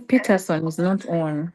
Peterson is not on.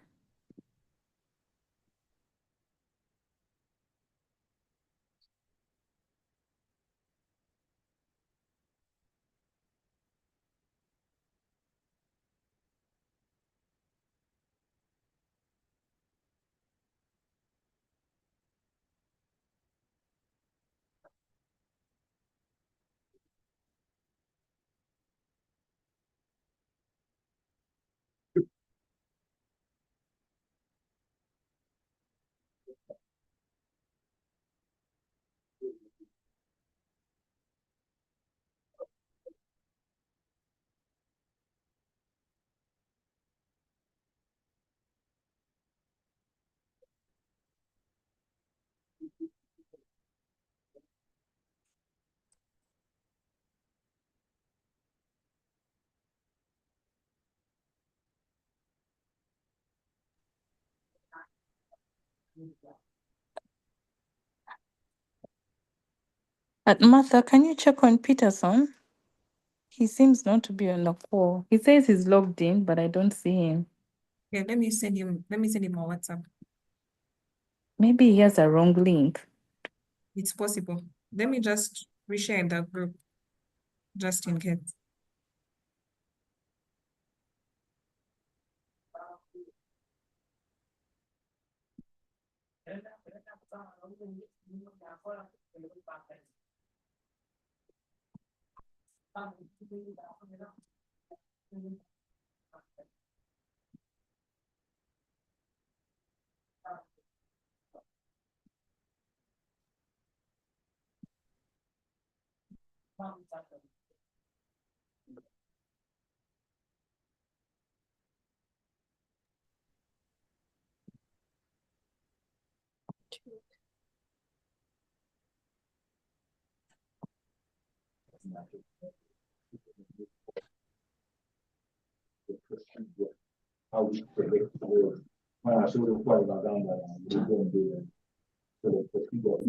Martha, can you check on Peterson? He seems not to be on the call. He says he's logged in, but I don't see him. Yeah, let me send him on WhatsApp. Maybe he has a wrong link. It's possible. Let me just reshare in that group, just in case. How we predict the when I showed the play about Uganda, we didn't do it. So the people.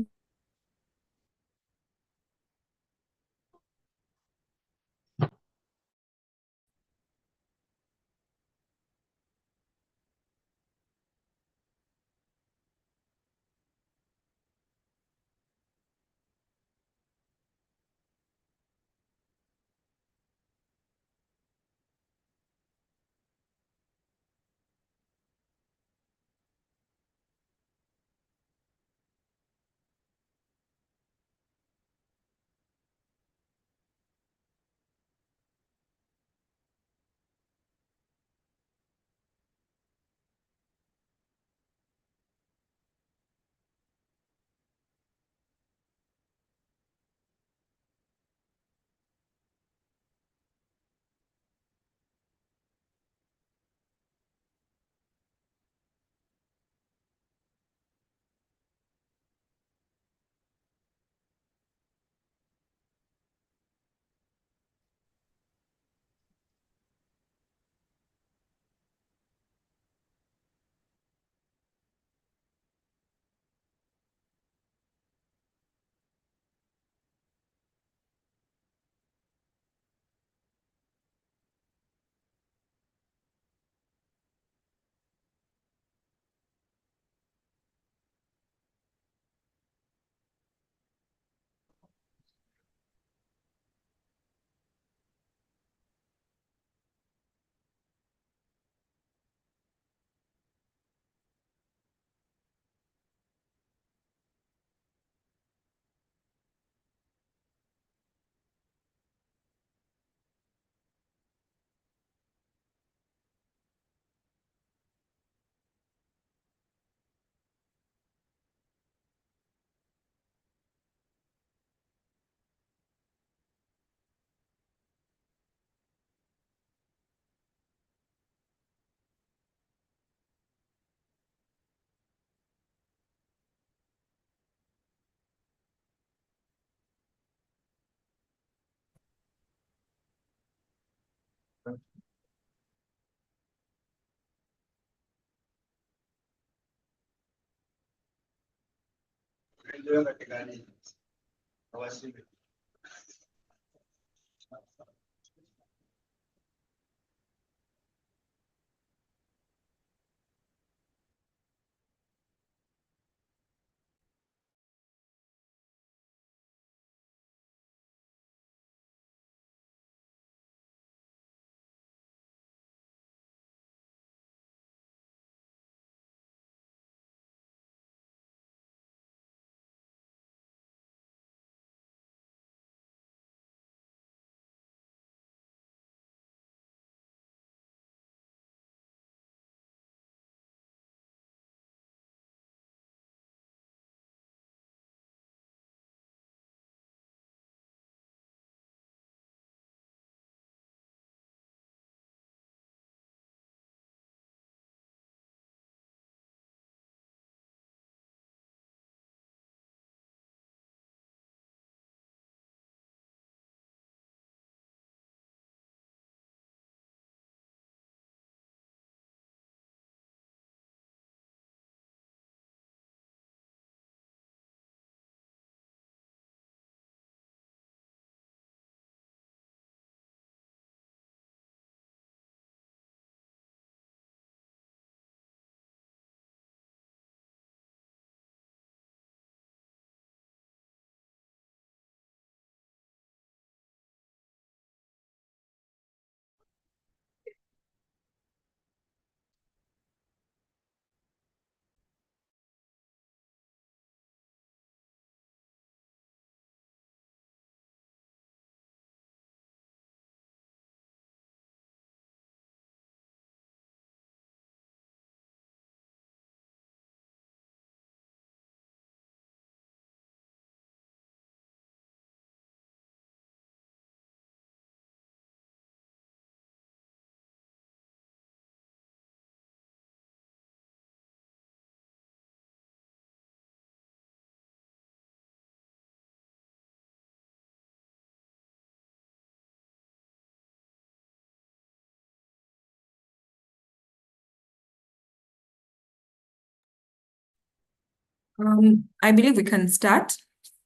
I believe we can start.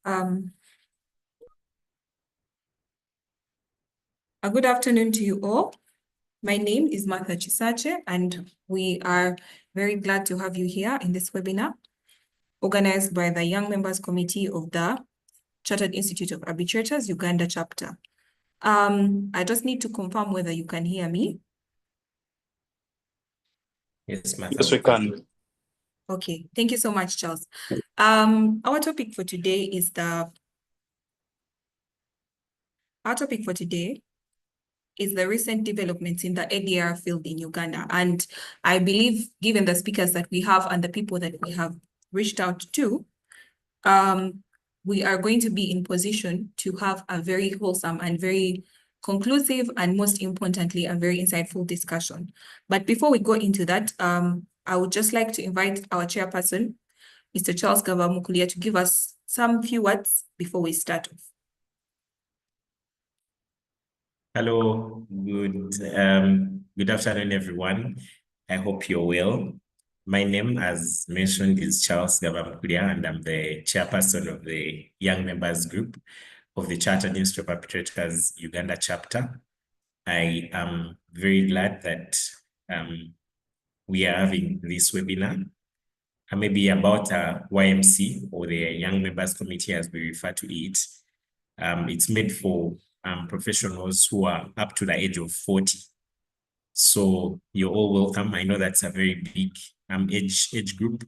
A good afternoon to you all. My name is Martha Chisache, and we are very glad to have you here in this webinar, organized by the Young Members Committee of the Chartered Institute of Arbitrators, Uganda chapter. I just need to confirm whether you can hear me. Yes, Martha. Yes, we can. Okay, thank you so much, Charles. Our topic for today is the recent developments in the ADR field in Uganda. And I believe, given the speakers that we have and the people that we have reached out to, we are going to be in position to have a very wholesome and very conclusive, and most importantly, a very insightful discussion. But before we go into that, I would just like to invite our chairperson, Mr. Charles Gavamukulia, to give us some few words before we start off. Hello, good afternoon, everyone. I hope you're well. My name, as mentioned, is Charles Gavamukulia, and I'm the chairperson of the Young Members Group of the Chartered Institute of Arbitrators Uganda chapter. I am very glad that we are having this webinar, maybe about YMC, or the Young Members Committee, as we refer to it. It's made for professionals who are up to the age of 40. So you're all welcome. I know that's a very big age group.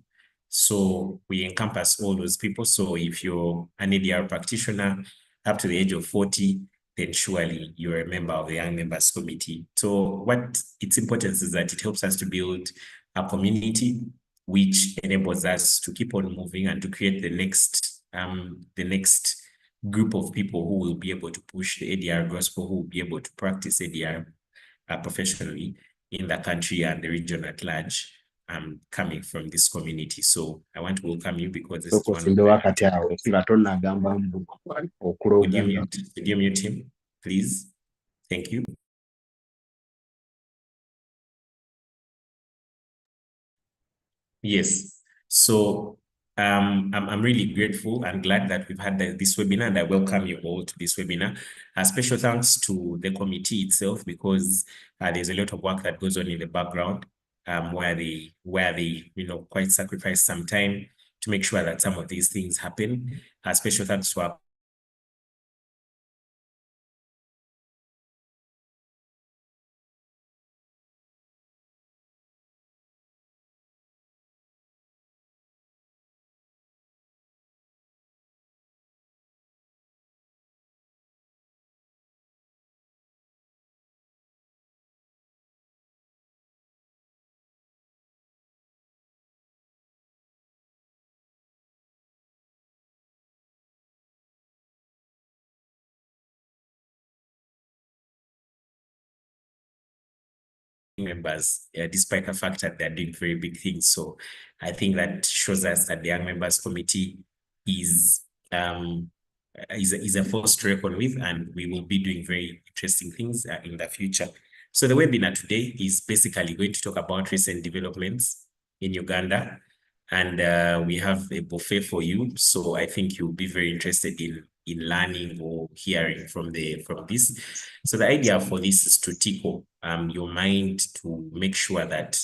So we encompass all those people. So if you're an ADR practitioner up to the age of 40, then surely you're a member of the Young Members Committee. So what its importance is that it helps us to build a community which enables us to keep on moving and to create the next group of people who will be able to push the ADR gospel, who will be able to practice ADR professionally in the country and the region at large, coming from this community. So I want to welcome you because this is one of the... Would you mute him, please? Thank you. Yes. So I'm really grateful and glad that we've had this webinar, and I welcome you all to this webinar. A special thanks to the committee itself, because there's a lot of work that goes on in the background, where they quite sacrifice some time to make sure that some of these things happen. A special thanks to our members, despite the fact that they're doing very big things. So I think that shows us that the Young Members Committee is a force to reckon with, and we will be doing very interesting things in the future. So the webinar today is basically going to talk about recent developments in Uganda, and we have a buffet for you. So I think you'll be very interested in learning or hearing from this. So the idea for this is to tickle your mind, to make sure that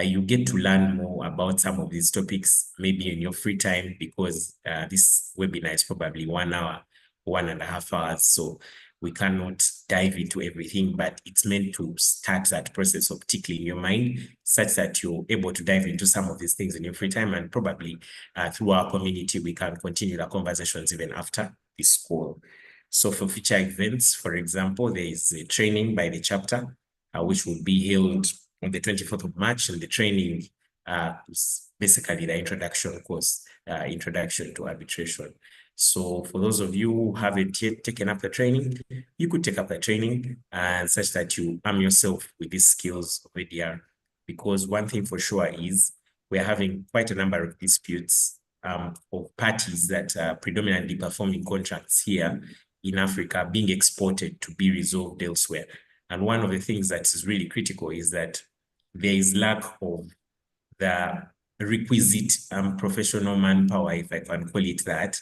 you get to learn more about some of these topics, maybe in your free time, because this webinar is probably 1 hour, 1.5 hours. So we cannot dive into everything, but it's meant to start that process of tickling your mind such that you're able to dive into some of these things in your free time, and probably through our community, we can continue the conversations even after this call. So for future events, for example, there is a training by the chapter, which will be held on the 24th of March, and the training is basically the introduction course, Introduction to Arbitration. So for those of you who haven't yet taken up the training, you could take up the training, and such that you arm yourself with these skills of ADR. Because one thing for sure is we're having quite a number of disputes of parties that are predominantly performing contracts here in Africa being exported to be resolved elsewhere. And one of the things that is really critical is that there is lack of the requisite professional manpower, if I can call it that,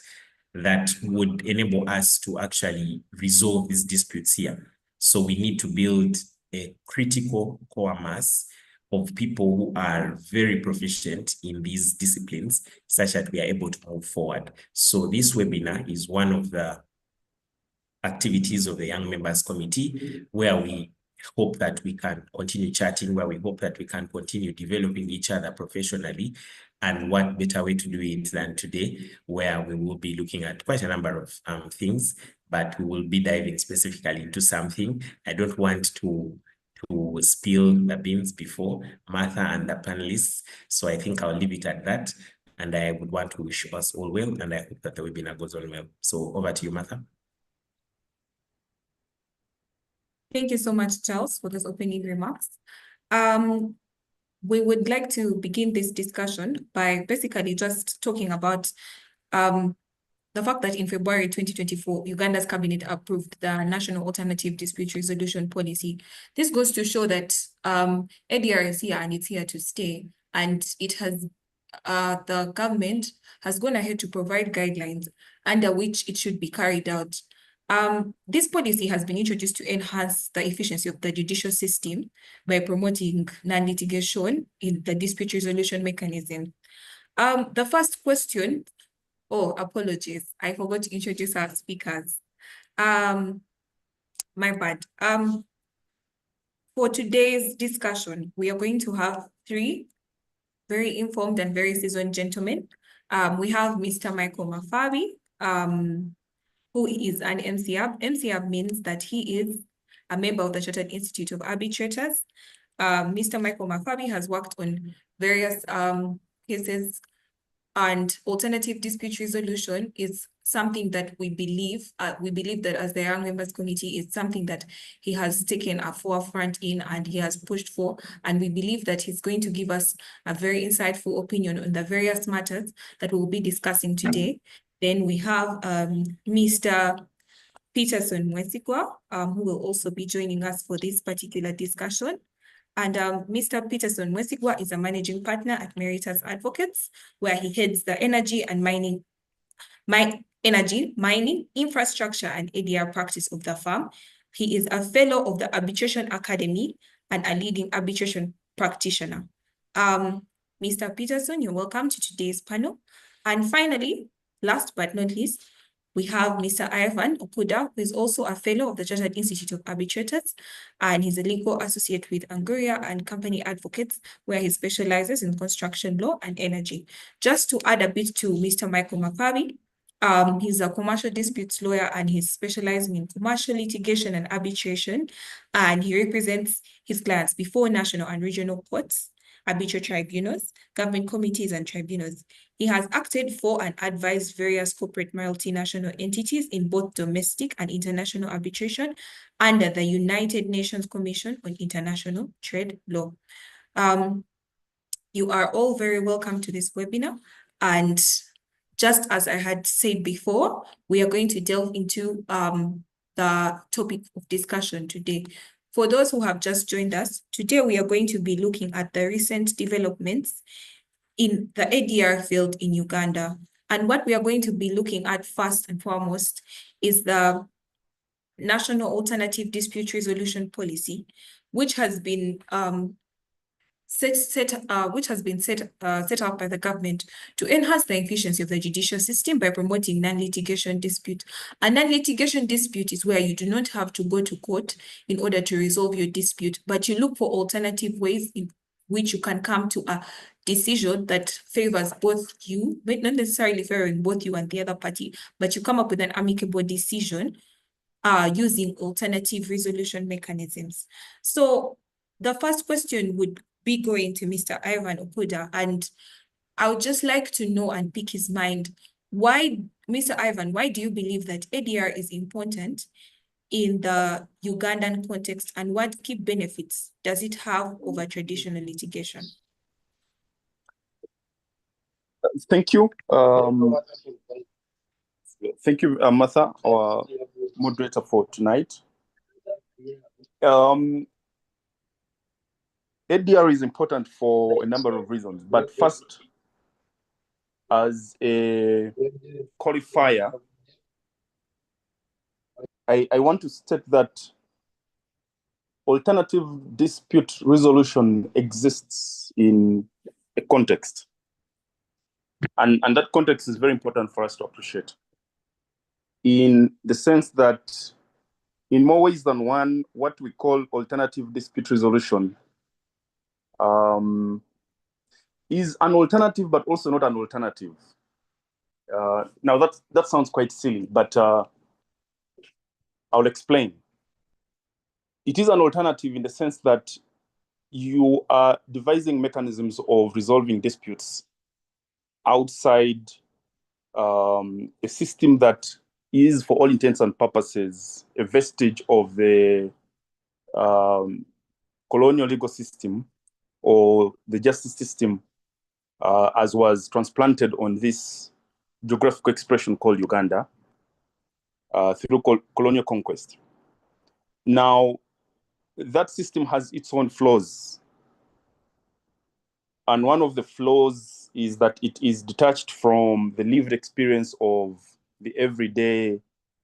that would enable us to actually resolve these disputes here. So we need to build a critical core mass of people who are very proficient in these disciplines, such that we are able to move forward. So this webinar is one of the activities of the Young Members Committee, where we hope that we can continue chatting, where we hope that we can continue developing each other professionally. And what better way to do it than today, where we will be looking at quite a number of things, but we will be diving specifically into something. I don't want to spill the beans before Martha and the panelists, so I think I'll leave it at that. And I would want to wish us all well, and I hope that the webinar goes on well. So over to you, Martha. Thank you so much, Charles, for those opening remarks. We would like to begin this discussion by basically just talking about the fact that in February 2024, Uganda's cabinet approved the National Alternative Dispute Resolution Policy. This goes to show that ADR is here and it's here to stay, and it has the government has gone ahead to provide guidelines under which it should be carried out. This policy has been introduced to enhance the efficiency of the judicial system by promoting non-litigation in the dispute resolution mechanism. The first question, oh, apologies, I forgot to introduce our speakers. My bad. For today's discussion, we are going to have 3 very informed and very seasoned gentlemen. We have Mr. Michael Mafabi, who is an MCAB. MCAB means that he is a member of the Chartered Institute of Arbitrators. Mr. Michael Mafabi has worked on various cases, and alternative dispute resolution is something that we believe that as the Young Members Committee is something that he has taken a forefront in and he has pushed for, and we believe that he's going to give us a very insightful opinion on the various matters that we will be discussing today. Then we have Mr. Peterson Mwesigwa, who will also be joining us for this particular discussion. And Mr. Peterson Mwesigwa is a managing partner at Meritus Advocates, where he heads the energy, mining, infrastructure, and ADR practice of the firm. He is a fellow of the Arbitration Academy and a leading arbitration practitioner. Mr. Peterson, you're welcome to today's panel. And finally, last but not least, we have Mr. Ivan Okuda, who is also a fellow of the Chartered Institute of Arbitrators, and he's a legal associate with Anguria and Company Advocates, where he specializes in construction law and energy. Just to add a bit to Mr. Michael Mapabi, he's a commercial disputes lawyer, and he's specializing in commercial litigation and arbitration, and he represents his clients before national and regional courts, arbitral tribunals, government committees, and tribunals. He has acted for and advised various corporate multinational entities in both domestic and international arbitration under the United Nations Commission on International Trade Law. You are all very welcome to this webinar. And just as I had said before, we are going to delve into the topic of discussion today. For those who have just joined us, today we are going to be looking at the recent developments in the ADR field in Uganda. And what we are going to be looking at first and foremost is the National Alternative Dispute Resolution Policy, which has been set up by the government to enhance the efficiency of the judicial system by promoting non-litigation dispute. A non-litigation dispute is where you do not have to go to court in order to resolve your dispute, but you look for alternative ways in which you can come to a decision that favors both you, but not necessarily favoring both you and the other party, but you come up with an amicable decision using alternative resolution mechanisms. So the first question would be going to Mr. Ivan Okuda, and I would just like to know and pick his mind. Why, Mr. Ivan, why do you believe that ADR is important in the Ugandan context, and what key benefits does it have over traditional litigation? Thank you. Thank you, Martha, our moderator for tonight. ADR is important for a number of reasons, but first, as a qualifier, I want to state that alternative dispute resolution exists in a context. And that context is very important for us to appreciate, in the sense that in more ways than one, what we call alternative dispute resolution is an alternative, but also not an alternative. Now that sounds quite silly, but I'll explain. It is an alternative in the sense that you are devising mechanisms of resolving disputes outside a system that is, for all intents and purposes, a vestige of the colonial legal system or the justice system as was transplanted on this geographical expression called Uganda through colonial conquest. Now, that system has its own flaws. And one of the flaws is that it is detached from the lived experience of the everyday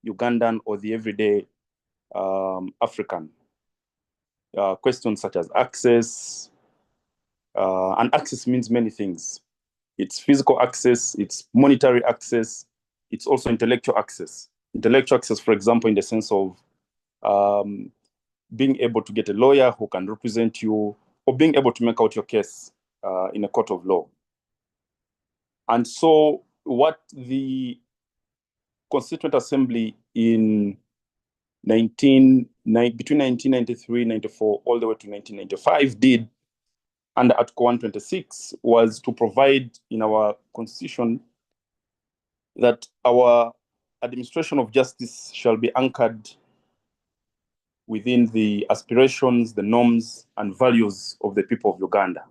Ugandan or the everyday African. Questions such as access, and access means many things. It's physical access, it's monetary access, it's also intellectual access. Intellectual access, for example, in the sense of being able to get a lawyer who can represent you, or being able to make out your case in a court of law. And so what the Constituent Assembly in between 1993, 94, all the way to 1995 did under Article 126 was to provide in our constitution that our administration of justice shall be anchored within the aspirations, the norms, and values of the people of Uganda.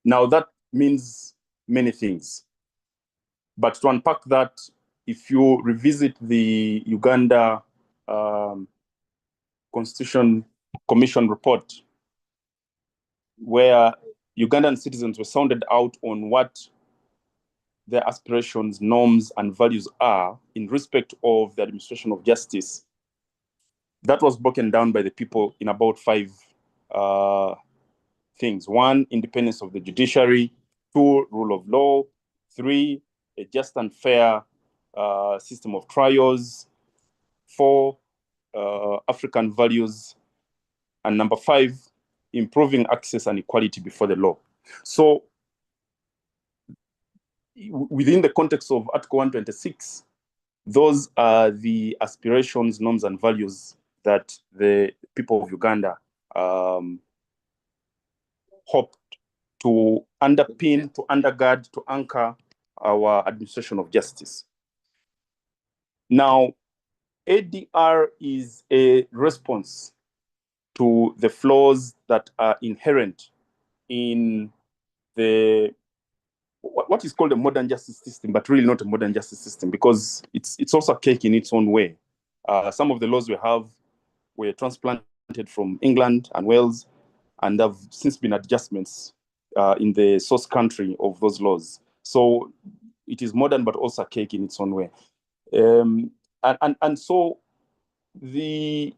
Now that means many things. But to unpack that, if you revisit the Uganda Constitution Commission report, where Ugandan citizens were sounded out on what their aspirations, norms, and values are in respect of the administration of justice. That was broken down by the people in about 5 things. 1, independence of the judiciary. 2, rule of law. 3, a just and fair system of trials. 4, African values. And number 5, improving access and equality before the law. So within the context of Article 126, those are the aspirations, norms, and values that the people of Uganda hoped to underpin, to undergird, to anchor our administration of justice. Now, ADR is a response to the flaws that are inherent in the what is called a modern justice system, but really not a modern justice system, because it's also a cake in its own way. Some of the laws we have were transplanted from England and Wales, and there have since been adjustments in the source country of those laws. So it is modern, but also a cake in its own way. And so the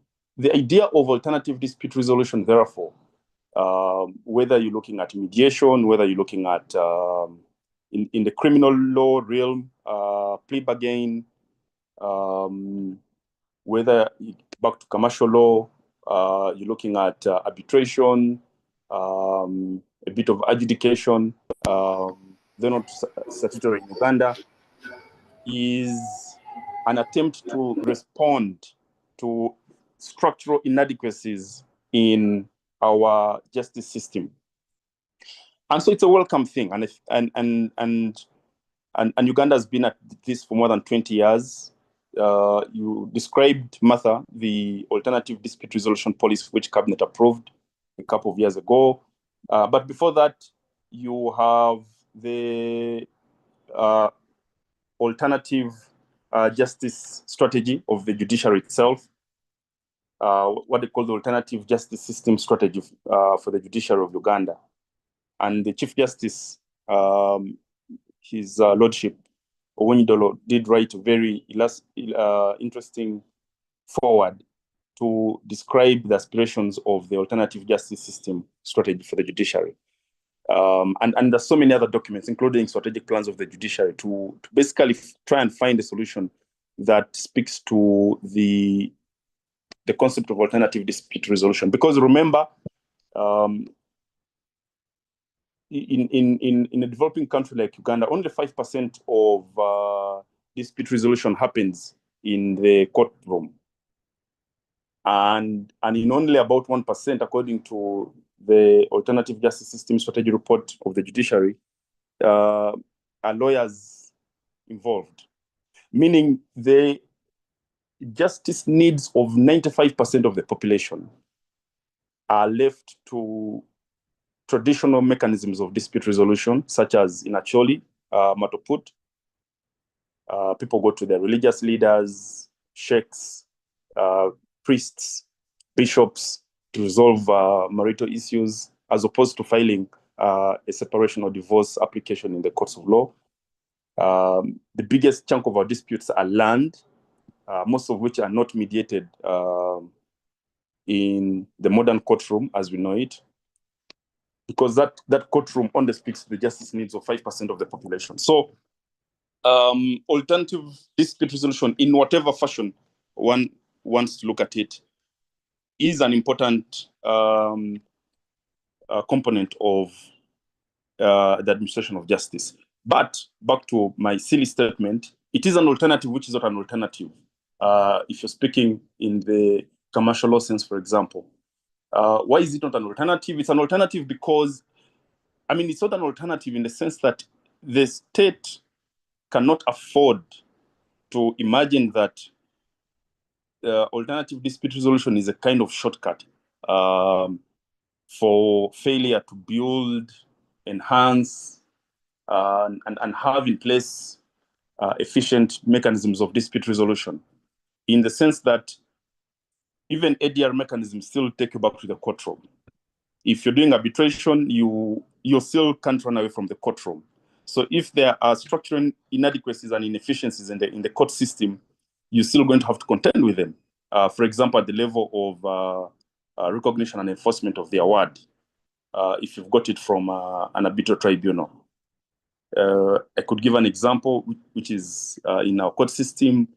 idea of alternative dispute resolution, therefore, whether you're looking at mediation, whether you're looking at in the criminal law realm, plea bargain, whether back to commercial law, you're looking at arbitration, a bit of adjudication, they're not statutory in Uganda, is an attempt to respond to structural inadequacies in our justice system. And so it's a welcome thing. And Uganda has been at this for more than 20 years. You described, Martha, the alternative dispute resolution policy, which Cabinet approved a couple of years ago. But before that, you have the alternative justice strategy of the judiciary itself, what they call the alternative justice system strategy for the judiciary of Uganda. And the Chief Justice, his Lordship, Owonyidolo, did write a very interesting forward to describe the aspirations of the alternative justice system strategy for the judiciary. And there's so many other documents, including strategic plans of the judiciary, to basically try and find a solution that speaks to the concept of alternative dispute resolution. Because remember, in a developing country like Uganda, only 5% of dispute resolution happens in the courtroom. And in only about 1%, according to the Alternative Justice System Strategy Report of the judiciary, are lawyers involved, meaning the justice needs of 95% of the population are left to traditional mechanisms of dispute resolution, such as in Acholi, Matoput. People go to their religious leaders, sheikhs, priests, bishops to resolve marital issues, as opposed to filing a separation or divorce application in the courts of law. The biggest chunk of our disputes are land, most of which are not mediated in the modern courtroom as we know it, because that courtroom only speaks to the justice needs of 5% of the population. So alternative dispute resolution, in whatever fashion one wants to look at it, is an important component of the administration of justice. But back to my silly statement, it is an alternative which is not an alternative. If you're speaking in the commercial law sense, for example, why is it not an alternative? It's an alternative because, I mean, it's not an alternative in the sense that the state cannot afford to imagine that alternative dispute resolution is a kind of shortcut for failure to build, enhance, and have in place efficient mechanisms of dispute resolution, in the sense that even ADR mechanisms still take you back to the courtroom. if you're doing arbitration, you still can't run away from the courtroom. So if there are structural inadequacies and inefficiencies in the court system, you're still going to have to contend with them. For example, at the level of recognition and enforcement of the award, if you've got it from an arbitral tribunal. I could give an example, which is in our court system,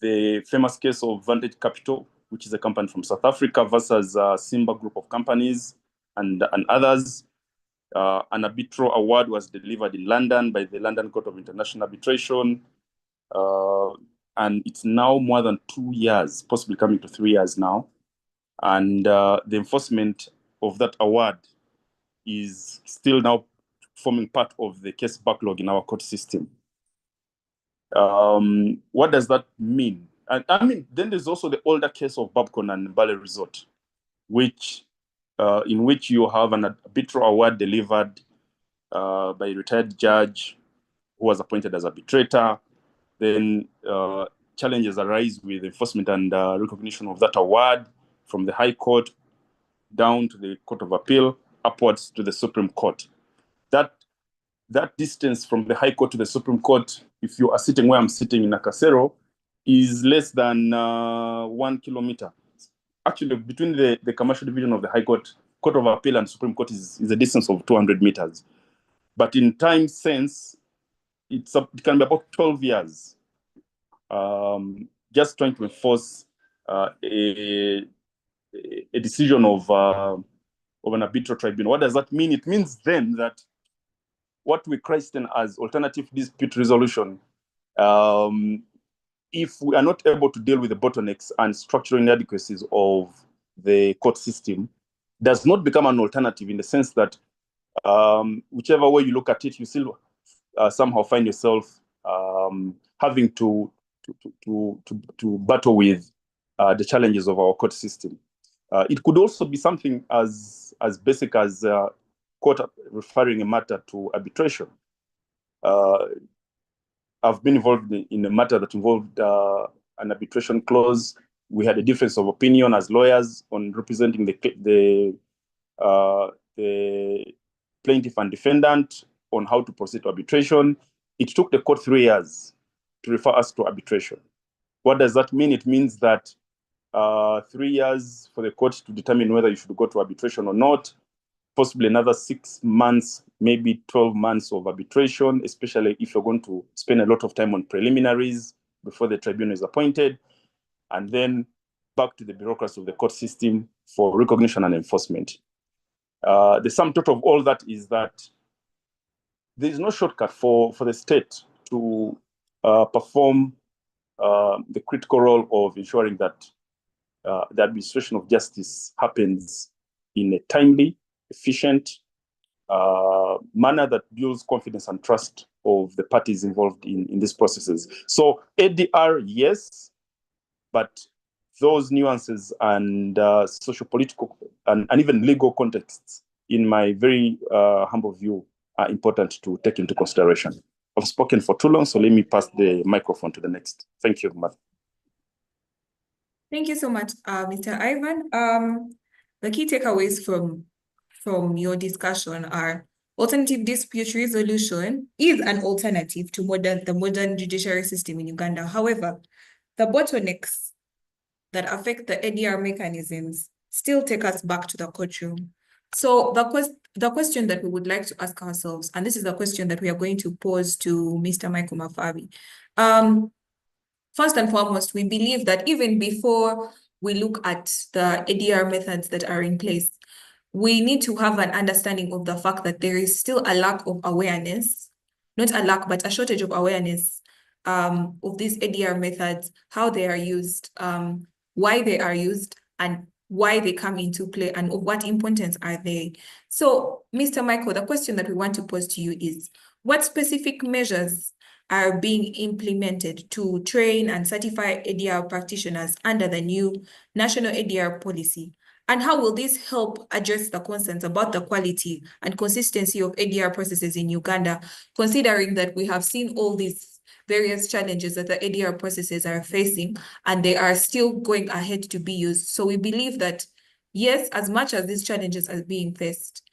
the famous case of Vantage Capital, which is a company from South Africa versus Simba Group of Companies and others. An arbitral award was delivered in London by the London Court of International Arbitration. And it's now more than 2 years, possibly coming to 3 years now. And the enforcement of that award is still now forming part of the case backlog in our court system. What does that mean? And I mean, then there's also the older case of Babcon and Mbale Resort, in which you have an arbitral award delivered by a retired judge who was appointed as arbitrator. Then challenges arise with enforcement and recognition of that award from the High Court down to the Court of Appeal, upwards to the Supreme Court. That distance from the High Court to the Supreme Court, if you are sitting where I'm sitting in Nakasero, is less than 1 kilometer. Actually, between the commercial division of the High Court, Court of Appeal and Supreme Court is a distance of 200 meters. But in time sense, it can be about 12 years. Just trying to enforce a decision of an arbitral tribunal. What does that mean? It means then that what we christen as alternative dispute resolution, if we are not able to deal with the bottlenecks and structural inadequacies of the court system, does not become an alternative in the sense that whichever way you look at it, you still somehow find yourself having to battle with the challenges of our court system. It could also be something as basic as court referring a matter to arbitration. I've been involved in a matter that involved an arbitration clause. We had a difference of opinion as lawyers on representing the plaintiff and defendant on how to proceed to arbitration. It took the court 3 years to refer us to arbitration. What does that mean? It means that 3 years for the court to determine whether you should go to arbitration or not, possibly another 6 months, maybe 12 months of arbitration, especially if you're going to spend a lot of time on preliminaries before the tribunal is appointed, and then back to the bureaucracy of the court system for recognition and enforcement. The sum total of all that is that there is no shortcut for the state to perform the critical role of ensuring that the administration of justice happens in a timely, efficient manner that builds confidence and trust of the parties involved in these processes. So ADR, yes, but those nuances and socio-political and even legal contexts, in my very humble view, are important to take into consideration. I've spoken for too long, so let me pass the microphone to the next. Thank you, Matt. Thank you so much, Mr. Ivan. The key takeaways from your discussion are alternative dispute resolution is an alternative to the modern judiciary system in Uganda. However, the bottlenecks that affect the ADR mechanisms still take us back to the courtroom. So the question that we would like to ask ourselves, and this is the question that we are going to pose to Mr. Michael Mafabi. First and foremost, we believe that even before we look at the ADR methods that are in place, we need to have an understanding of the fact that there is still a lack of awareness, not a lack, but a shortage of awareness of these ADR methods, how they are used, why they are used, and why they come into play, and of what importance are they. So, Mr. Michael, the question that we want to pose to you is, what specific measures are being implemented to train and certify ADR practitioners under the new National ADR policy? And how will this help address the concerns about the quality and consistency of ADR processes in Uganda, considering that we have seen all these various challenges that the ADR processes are facing, and they are still going ahead to be used? So we believe that yes, as much as these challenges are being faced,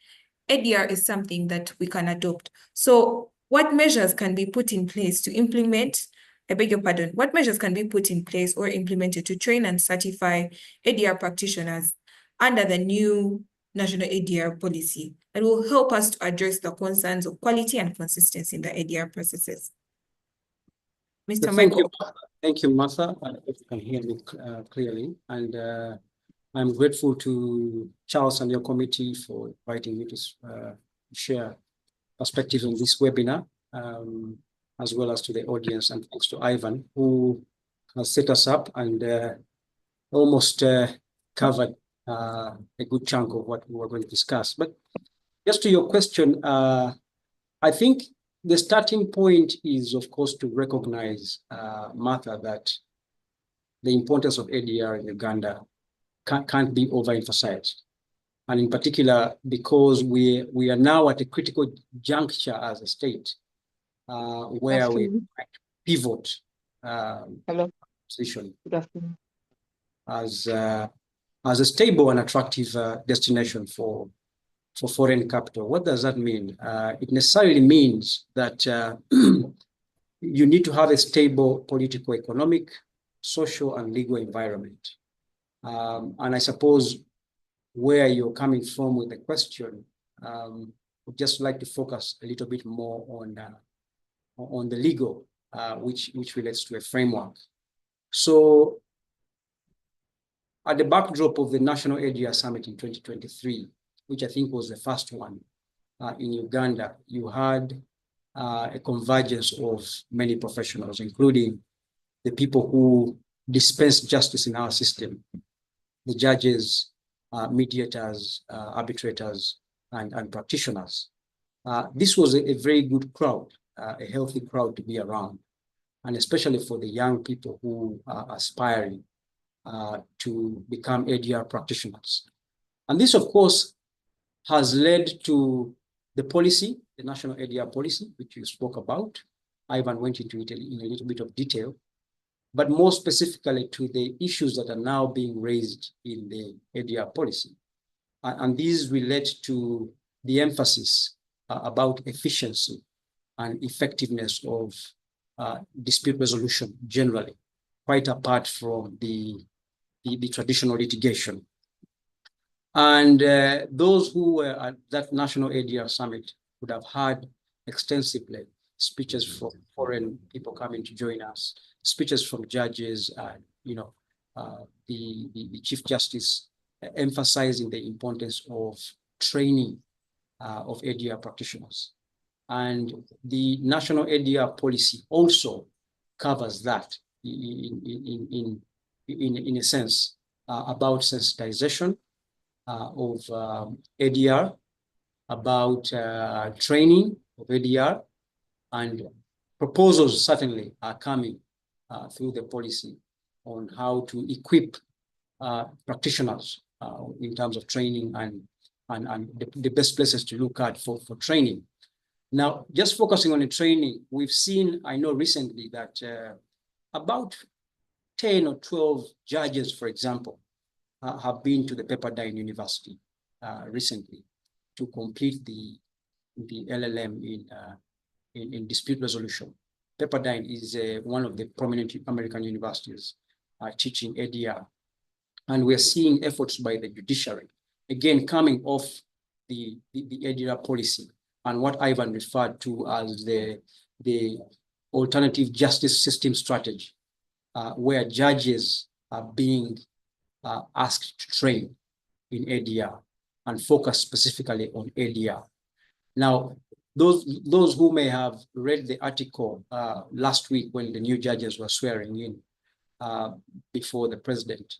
ADR is something that we can adopt. So what measures can be put in place to implement, I beg your pardon, what measures can be put in place or implemented to train and certify ADR practitioners under the new national ADR policy that will help us to address the concerns of quality and consistency in the ADR processes? Mr. Michael. Thank you, Martha. If you can hear me clearly. And I'm grateful to Charles and your committee for inviting me to share perspectives on this webinar, as well as to the audience. And thanks to Ivan, who has set us up and almost covered a good chunk of what we were going to discuss. But just to your question, I think the starting point is, of course, to recognize, Martha, that the importance of ADR in Uganda can't be overemphasized. And in particular, because we are now at a critical juncture as a state, where we pivot position as a stable and attractive destination for foreign capital. What does that mean? It necessarily means that you need to have a stable political, economic, social, and legal environment. And I suppose where you're coming from with the question, I'd just like to focus a little bit more on the legal, which relates to a framework. So at the backdrop of the National ADR Summit in 2023, which I think was the first one in Uganda, you had a convergence of many professionals, including the people who dispense justice in our system, the judges, mediators, arbitrators, and practitioners. This was a very good crowd, a healthy crowd to be around, and especially for the young people who are aspiring to become ADR practitioners. And this, of course, has led to the policy, the national ADR policy, which you spoke about. Ivan went into it in a little bit of detail, but more specifically to the issues that are now being raised in the ADR policy. And these relate to the emphasis about efficiency and effectiveness of dispute resolution generally, quite apart from the traditional litigation. And those who were at that National ADR Summit would have heard extensively speeches from foreign people coming to join us, speeches from judges, the Chief Justice emphasizing the importance of training of ADR practitioners. And the National ADR policy also covers that in a sense about sensitization of ADR, about training of ADR, and proposals certainly are coming through the policy on how to equip practitioners in terms of training and the best places to look at for training. Now, just focusing on the training, we've seen, I know recently that about 10 or 12 judges, for example, have been to the Pepperdine University recently to complete the LLM in dispute resolution. Pepperdine is one of the prominent American universities teaching ADR. And we're seeing efforts by the judiciary, again, coming off the ADR policy and what Ivan referred to as the alternative justice system strategy, where judges are being asked to train in ADR and focus specifically on ADR. Now, those who may have read the article last week when the new judges were swearing in before the president,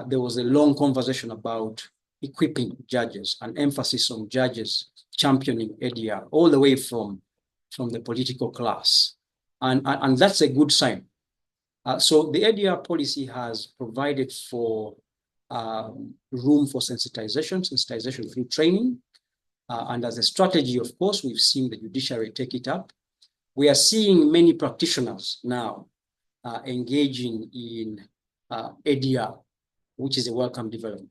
there was a long conversation about equipping judges and emphasis on judges championing ADR all the way from the political class. And that's a good sign. So the ADR policy has provided for room for sensitization through training. And as a strategy, of course, we've seen the judiciary take it up. We are seeing many practitioners now engaging in ADR, which is a welcome development.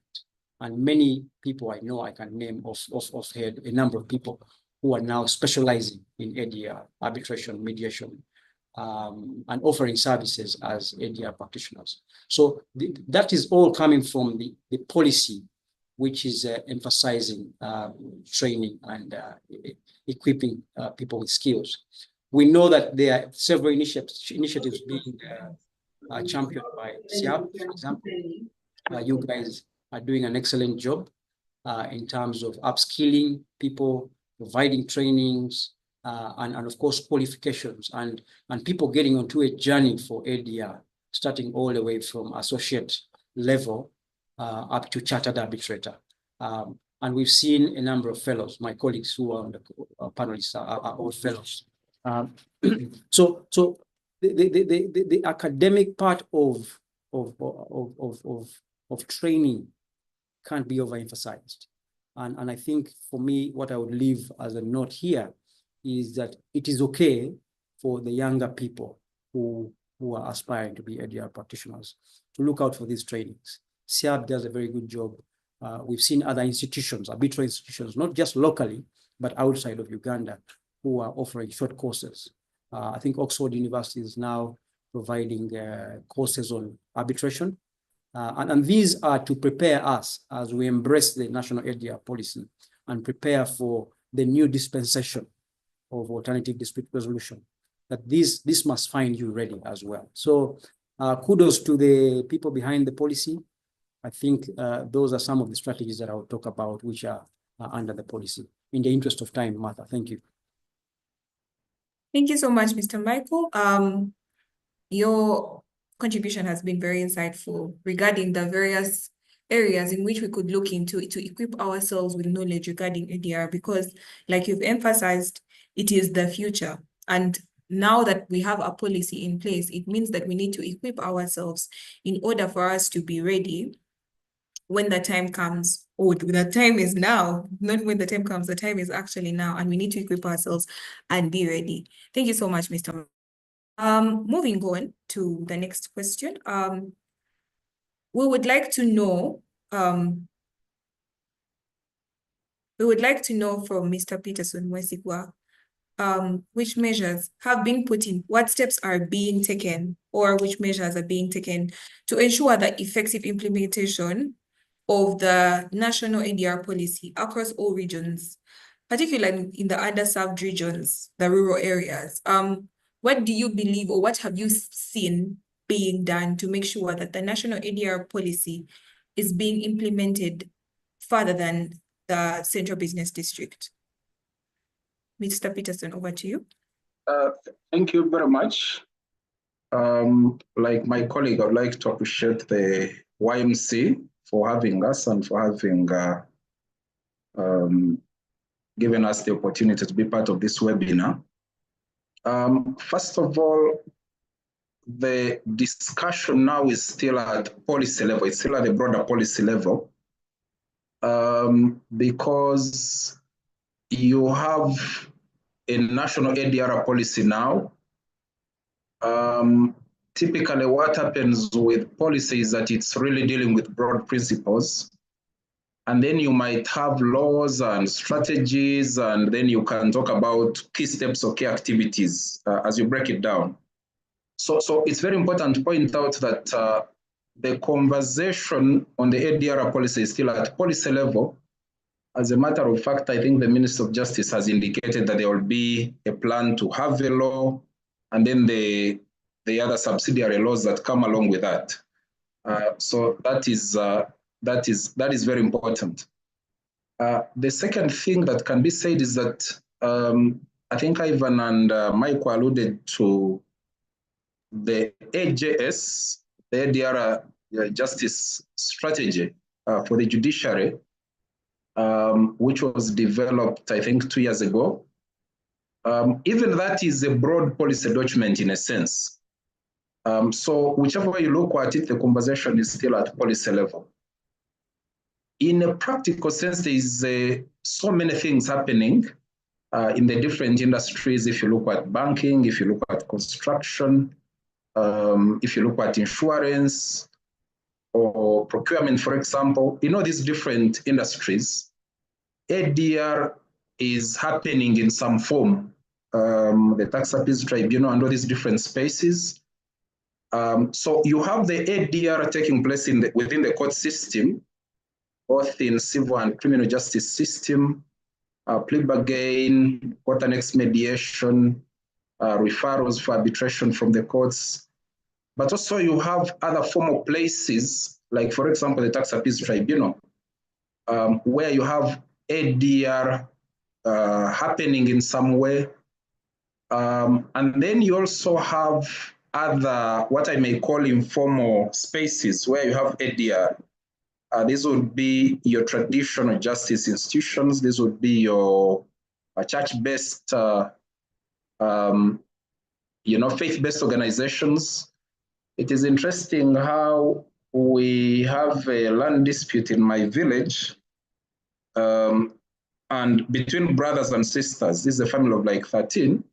And many people I know, I can name off head a number of people who are now specializing in ADR, arbitration, mediation, and offering services as ADR practitioners. So that is all coming from the policy, which is emphasizing training and equipping people with skills. We know that there are several initiatives being championed by SIAP, for example. You guys are doing an excellent job in terms of upskilling people, providing trainings, and of course qualifications, and people getting onto a journey for ADR, starting all the way from associate level up to chartered arbitrator. And we've seen a number of fellows. My colleagues who are on the panelists are all fellows. So the academic part of training can't be overemphasized. And I think for me, what I would leave as a note here is that it is okay for the younger people who are aspiring to be ADR practitioners to look out for these trainings. SIAP does a very good job. We've seen other institutions, arbitral institutions, not just locally, but outside of Uganda, who are offering short courses. I think Oxford University is now providing courses on arbitration. And these are to prepare us as we embrace the national ADR policy and prepare for the new dispensation of alternative dispute resolution, that this must find you ready as well. So kudos to the people behind the policy. I think those are some of the strategies that I will talk about, which are under the policy. In the interest of time, Martha, thank you. Thank you so much, Mr. Michael. Your contribution has been very insightful regarding the various areas in which we could look into to equip ourselves with knowledge regarding ADR, because like you've emphasized, it is the future. And now that we have a policy in place, it means that we need to equip ourselves in order for us to be ready when the time comes. Oh, the time is now, not when the time comes, the time is actually now, and we need to equip ourselves and be ready. Thank you so much, Mr. Moving on to the next question. We would like to know from Mr. Peterson Mwesigwa, which measures have been put in, what steps are being taken, or which measures are being taken to ensure the effective implementation of the national ADR policy across all regions, particularly in the underserved regions, the rural areas. What do you believe, or what have you seen being done to make sure that the national ADR policy is being implemented further than the Central Business District? Mr. Peterson, over to you. Thank you very much. Like my colleague, I'd like to appreciate the YMC for having us and for having given us the opportunity to be part of this webinar. First of all, the discussion now is still at policy level. It's still at the broader policy level, because you have a national ADR policy now. Typically, what happens with policy is that it's really dealing with broad principles. And then you might have laws and strategies, and then you can talk about key steps or key activities as you break it down. So it's very important to point out that the conversation on the ADR policy is still at policy level. As a matter of fact, I think the Minister of Justice has indicated that there will be a plan to have a law, and then the other subsidiary laws that come along with that. So that is very important. The second thing that can be said is that I think Ivan and Michael alluded to the AJS, the ADR Justice Strategy for the judiciary, which was developed, I think, 2 years ago. Even that is a broad policy document in a sense. So whichever way you look at it, the conversation is still at policy level. In a practical sense, there is so many things happening in the different industries. If you look at banking, if you look at construction, if you look at insurance, or procurement, for example, in all these different industries, ADR is happening in some form. The tax appeals tribunal and all these different spaces. So you have the ADR taking place within the court system, both in civil and criminal justice system, plea bargain, court annex mediation, referrals for arbitration from the courts. But also you have other formal places, like for example, the tax appeals tribunal, where you have ADR happening in some way. And then you also have other, what I may call informal spaces where you have ADR. These would be your traditional justice institutions. These would be your church-based, faith-based organizations. It is interesting how we have a land dispute in my village, and between brothers and sisters. This is a family of like 13.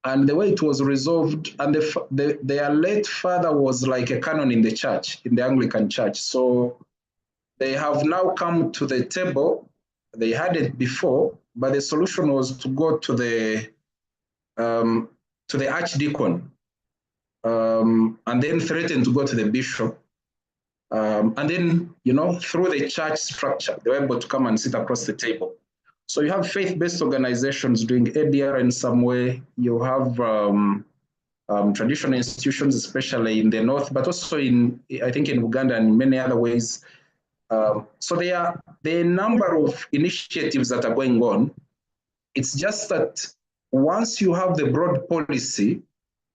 And the way it was resolved, and their late father was like a canon in the church, in the Anglican church. So they have now come to the table. They had it before, but the solution was to go to the archdeacon, and then threaten to go to the bishop. And then, through the church structure, they were able to come and sit across the table. So you have faith-based organizations doing ADR in some way. You have traditional institutions, especially in the north, but also I think in Uganda and in many other ways. So there are a number of initiatives that are going on. It's just that once you have the broad policy,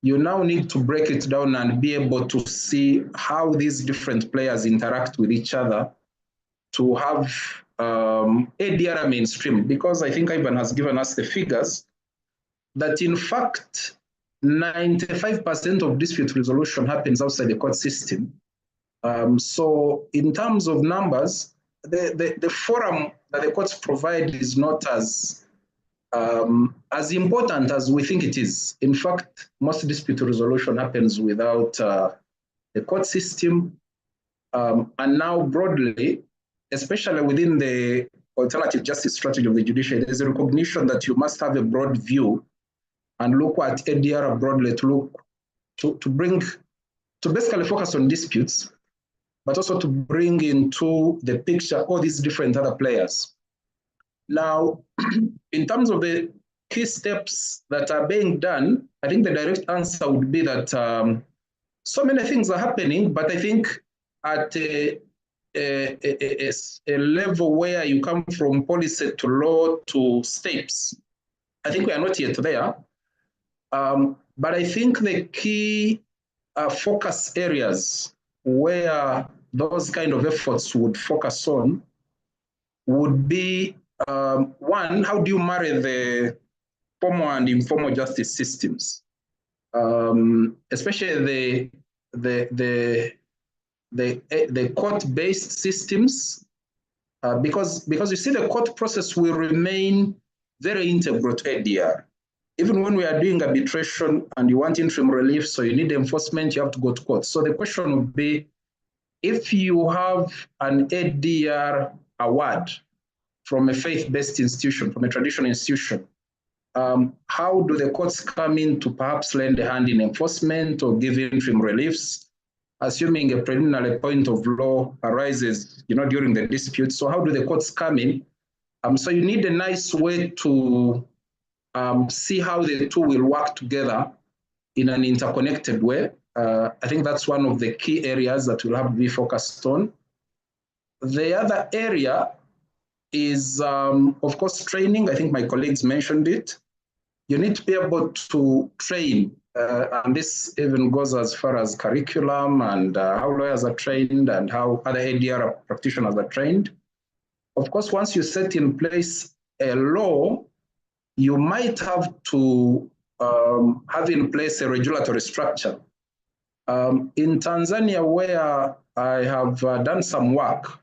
you now need to break it down and be able to see how these different players interact with each other to have ADR mainstream. Because I think Ivan has given us the figures that in fact, 95% of dispute resolution happens outside the court system. So in terms of numbers, the forum that the courts provide is not as important as we think it is. In fact, most dispute resolution happens without the court system. And now broadly, especially within the alternative justice strategy of the judiciary, there's a recognition that you must have a broad view and look at ADR broadly to basically focus on disputes, but also to bring into the picture all these different other players. Now, in terms of the key steps that are being done, I think the direct answer would be that so many things are happening, but I think at a level where you come from policy to law to steps, I think we are not yet there. But I think the key focus areas where those kind of efforts would focus on would be, one, how do you marry the formal and informal justice systems, especially the court-based systems, because you see the court process will remain very integral to ADR. Even when we are doing arbitration and you want interim relief, so you need enforcement, you have to go to court. So the question would be, if you have an ADR award from a faith-based institution, from a traditional institution, how do the courts come in to perhaps lend a hand in enforcement or give interim reliefs, assuming a preliminary point of law arises, during the dispute? So how do the courts come in? So you need a nice way to see how the two will work together in an interconnected way. I think that's one of the key areas that we'll have to be focused on. The other area is, of course, training. I think my colleagues mentioned it. You need to be able to train, and this even goes as far as curriculum and how lawyers are trained and how other ADR practitioners are trained. Of course, once you set in place a law, you might have to have in place a regulatory structure. In Tanzania, where I have done some work,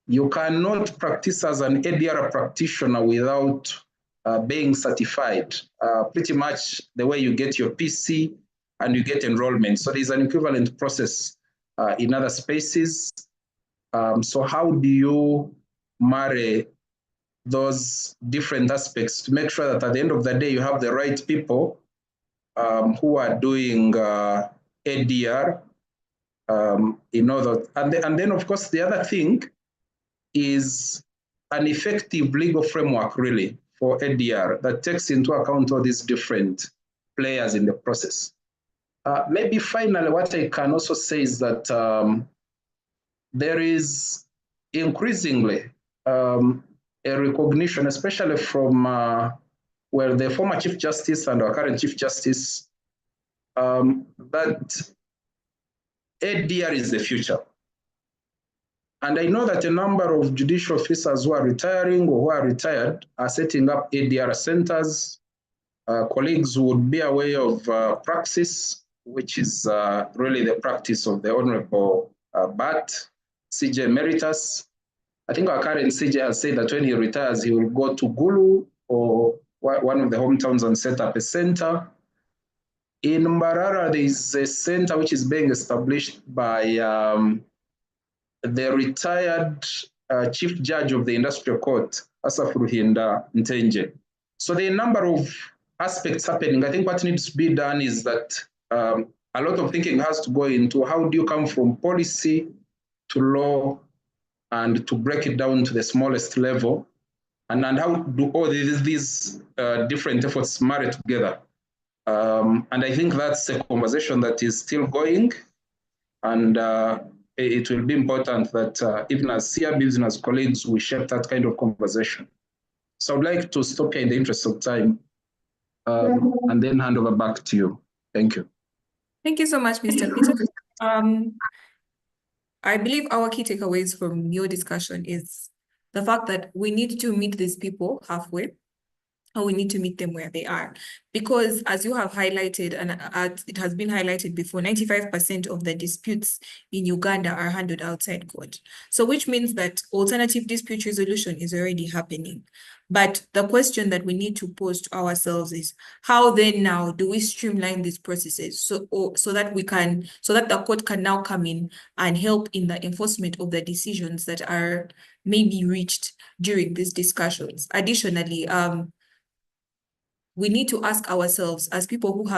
you cannot practice as an ADR practitioner without being certified, pretty much the way you get your PC and you get enrollment. So there's an equivalent process in other spaces. So how do you marry those different aspects to make sure that at the end of the day, you have the right people who are doing ADR in order, and then of course, the other thing is an effective legal framework really for ADR that takes into account all these different players in the process. Maybe finally, what I can also say is that there is increasingly a recognition, especially from well, the former Chief Justice and our current Chief Justice, that ADR is the future. And I know that a number of judicial officers who are retiring or who are retired are setting up ADR centers. Colleagues would be aware of Praxis, which is really the practice of the Honorable Bat, CJ Emeritus. I think our current CJ has said that when he retires, he will go to Gulu or one of the hometowns and set up a center. In Mbarara, there is a center which is being established by the retired Chief Judge of the Industrial Court, Asaf Ruhinda Ntenje. So there are a number of aspects happening. I think what needs to be done is that a lot of thinking has to go into how do you come from policy to law and to break it down to the smallest level, and how do all these different efforts marry together. And I think that's a conversation that is still going, and it will be important that even as CR business colleagues, we shape that kind of conversation. So I'd like to stop here in the interest of time and then hand over back to you. Thank you. Thank you so much, Mr. Peter. I believe our key takeaways from your discussion is the fact that we need to meet these people halfway, and we need to meet them where they are. Because as you have highlighted, and it has been highlighted before, 95% of the disputes in Uganda are handled outside court. So which means that alternative dispute resolution is already happening. But the question that we need to pose to ourselves is, how then now do we streamline these processes so that the court can now come in and help in the enforcement of the decisions that are maybe reached during these discussions. Additionally, we need to ask ourselves, as people who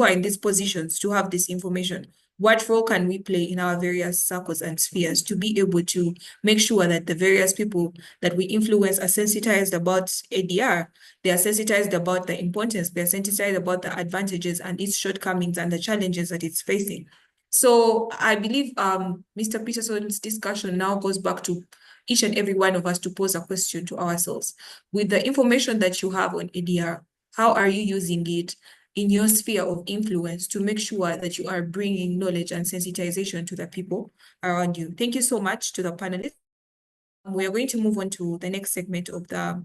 are in these positions to have this information, what role can we play in our various circles and spheres to be able to make sure that the various people that we influence are sensitized about ADR, they are sensitized about the importance, they're sensitized about the advantages and its shortcomings and the challenges that it's facing. So I believe Mr. Peterson's discussion now goes back to each and every one of us to pose a question to ourselves. With the information that you have on ADR, how are you using it in your sphere of influence to make sure that you are bringing knowledge and sensitization to the people around you? Thank you so much to the panelists. We are going to move on to the next segment of the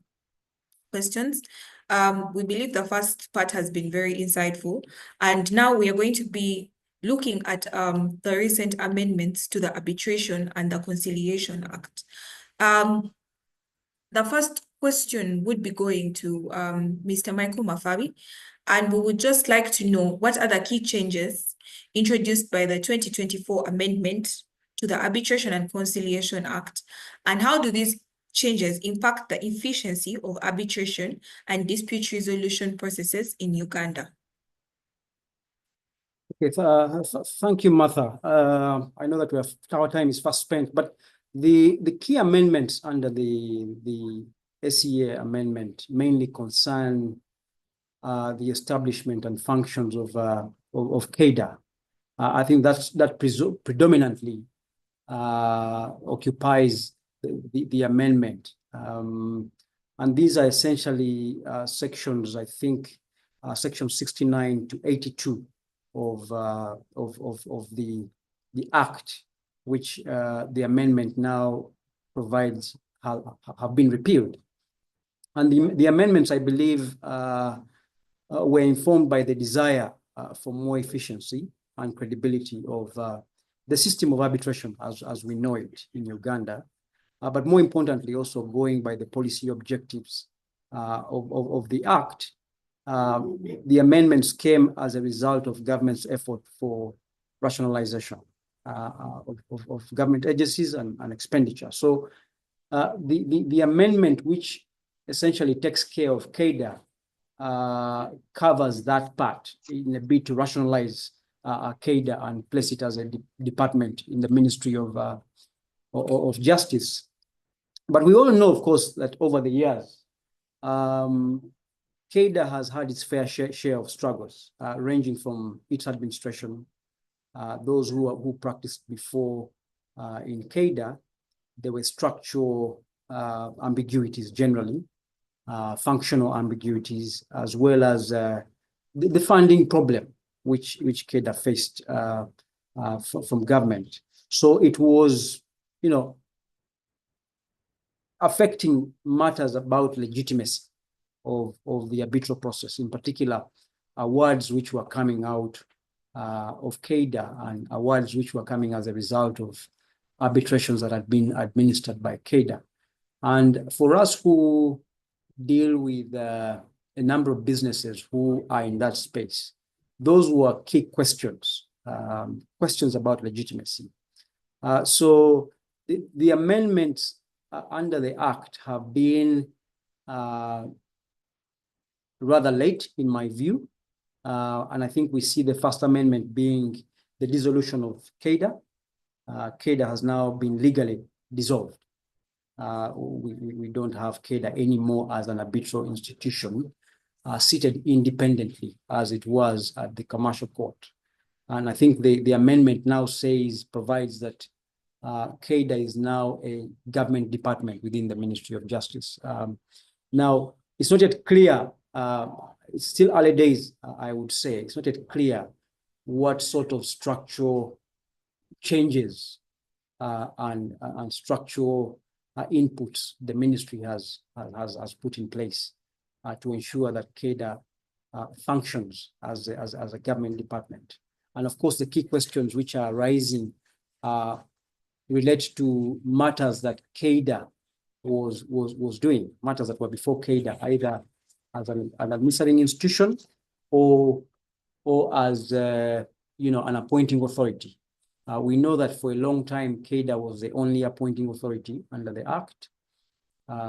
questions. We believe the first part has been very insightful, and now we are going to be looking at the recent amendments to the Arbitration and the Conciliation Act. The first question would be going to Mr. Michael Mafabi, and we would just like to know what are the key changes introduced by the 2024 amendment to the Arbitration and Conciliation Act, and how do these changes impact the efficiency of arbitration and dispute resolution processes in Uganda? Okay, thank you, Martha. I know that our time is fast spent, but the key amendments under the SEA amendment mainly concern the establishment and functions of CADA. I think that predominantly occupies the amendment, and these are essentially sections, I think, section 69 to 82 of the Act, which the amendment now provides have been repealed. And the amendments, I believe, were informed by the desire for more efficiency and credibility of the system of arbitration as we know it in Uganda, but more importantly, also going by the policy objectives of the Act. The amendments came as a result of government's effort for rationalization. of government agencies and expenditure. So the amendment, which essentially takes care of CADA, covers that part in a bid to rationalize CADA and place it as a department in the Ministry of Justice. But we all know, of course, that over the years, CADA has had its fair share of struggles, ranging from its administration, those who practiced before in CADA. There were structural ambiguities generally, functional ambiguities, as well as the funding problem which CADA faced from government. So it was, affecting matters about legitimacy of the arbitral process, in particular, awards which were coming out of CADA and awards which were coming as a result of arbitrations that had been administered by CADA. And for us who deal with a number of businesses who are in that space, those were key questions, questions about legitimacy. So the amendments under the Act have been rather late, in my view. And I think we see the first amendment being the dissolution of CADA. CADA has now been legally dissolved. We don't have CADA anymore as an arbitral institution, seated independently as it was at the commercial court. And I think the amendment now provides that CADA is now a government department within the Ministry of Justice. Now, it's not yet clear, it's still early days, I would say. It's not yet clear what sort of structural changes and structural inputs the ministry has put in place to ensure that CADA functions as a government department. And of course, the key questions which are arising relate to matters that CADA was doing, matters that were before CADA, either as an administering institution or as an appointing authority. We know that for a long time, CADA was the only appointing authority under the Act.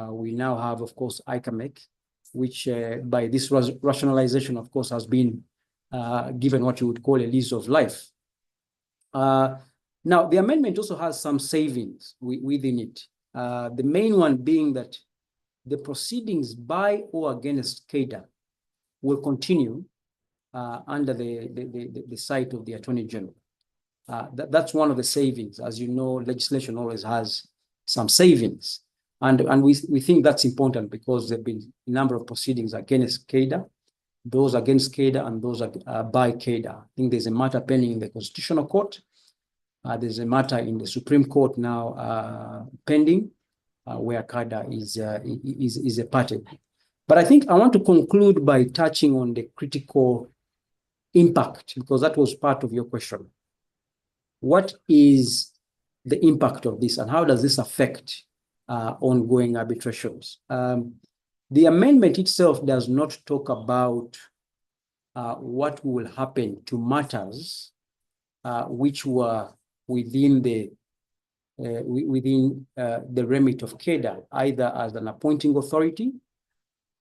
We now have, of course, ICAMEC, which by this rationalization, of course, has been given what you would call a lease of life. Now, the amendment also has some savings within it. The main one being that the proceedings by or against CADA will continue under the sight of the Attorney General. That's one of the savings. As you know, legislation always has some savings. And we think that's important because there have been a number of proceedings against CADA, those against CADA and those by CADA. I think there's a matter pending in the Constitutional Court. There's a matter in the Supreme Court now pending where CADA is a party. But I think I want to conclude by touching on the critical impact, because that was part of your question. What is the impact of this and how does this affect ongoing arbitrations? The amendment itself does not talk about what will happen to matters which were within the remit of CADA, either as an appointing authority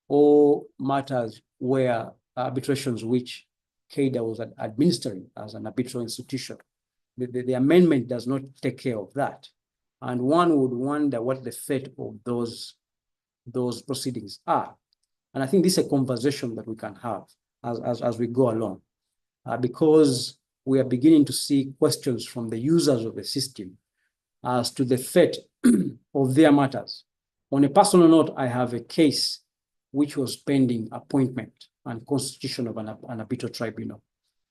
or matters where arbitrations which CADA was administering as an arbitral institution. The amendment does not take care of that. And one would wonder what the fate of those proceedings are. And I think this is a conversation that we can have as we go along, because we are beginning to see questions from the users of the system as to the fate of their matters. On a personal note, I have a case which was pending appointment and constitution of an arbitral tribunal,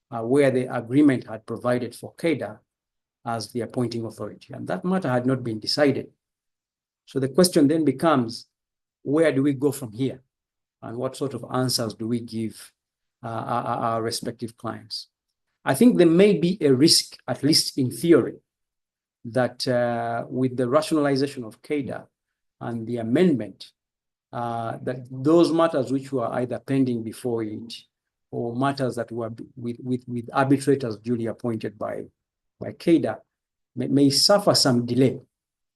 where the agreement had provided for CADA as the appointing authority, and that matter had not been decided. So the question then becomes, where do we go from here? And what sort of answers do we give our respective clients? I think there may be a risk, at least in theory, that with the rationalization of CADA and the amendment, that those matters which were either pending before it or matters that were with arbitrators duly appointed by CADA may suffer some delay.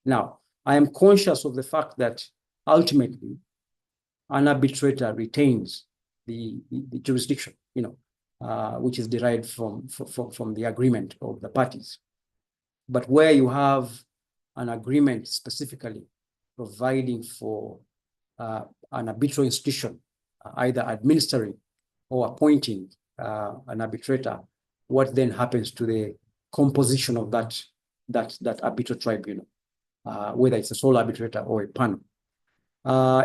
Now, I am conscious of the fact that ultimately an arbitrator retains the jurisdiction, which is derived from the agreement of the parties. But where you have an agreement specifically providing for an arbitral institution, either administering or appointing an arbitrator, what then happens to the composition of that arbitral tribunal, whether it's a sole arbitrator or a panel?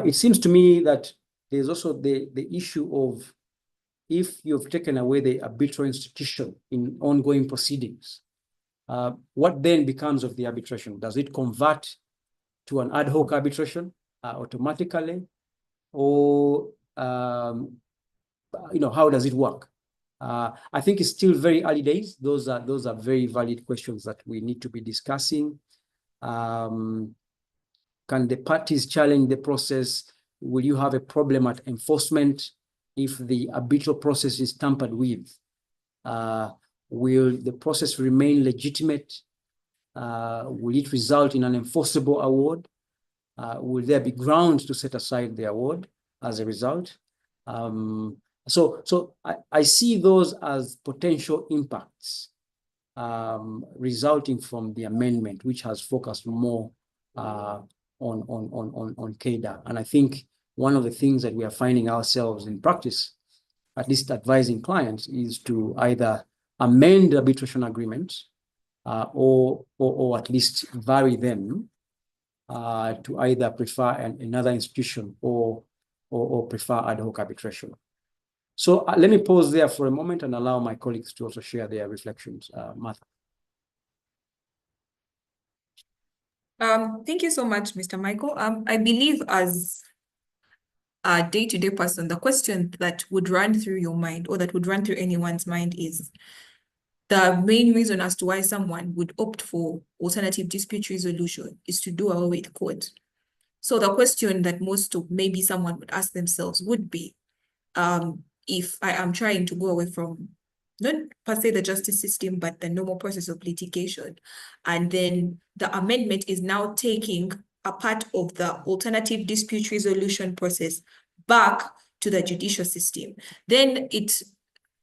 It seems to me that there's also the issue of, if you've taken away the arbitral institution in ongoing proceedings, what then becomes of the arbitration? Does it convert to an ad hoc arbitration automatically? Or, how does it work? I think it's still very early days. Those are very valid questions that we need to be discussing. Can the parties challenge the process? Will you have a problem at enforcement if the arbitral process is tampered with? Will the process remain legitimate? Will it result in an enforceable award? Will there be grounds to set aside the award as a result? So I see those as potential impacts resulting from the amendment, which has focused more on CADA. And I think one of the things that we are finding ourselves in practice, at least advising clients, is to either amend the arbitration agreements or at least vary them to either prefer another institution or prefer ad hoc arbitration. So let me pause there for a moment and allow my colleagues to also share their reflections. Martha. Thank you so much, Mr. Michael. I believe as a day-to-day person, the question that would run through your mind, or that would run through anyone's mind, is the main reason as to why someone would opt for alternative dispute resolution is to do away with court. So the question that maybe someone would ask themselves would be, if I am trying to go away from not per se the justice system, but the normal process of litigation, and then the amendment is now taking a part of the alternative dispute resolution process back to the judicial system, then it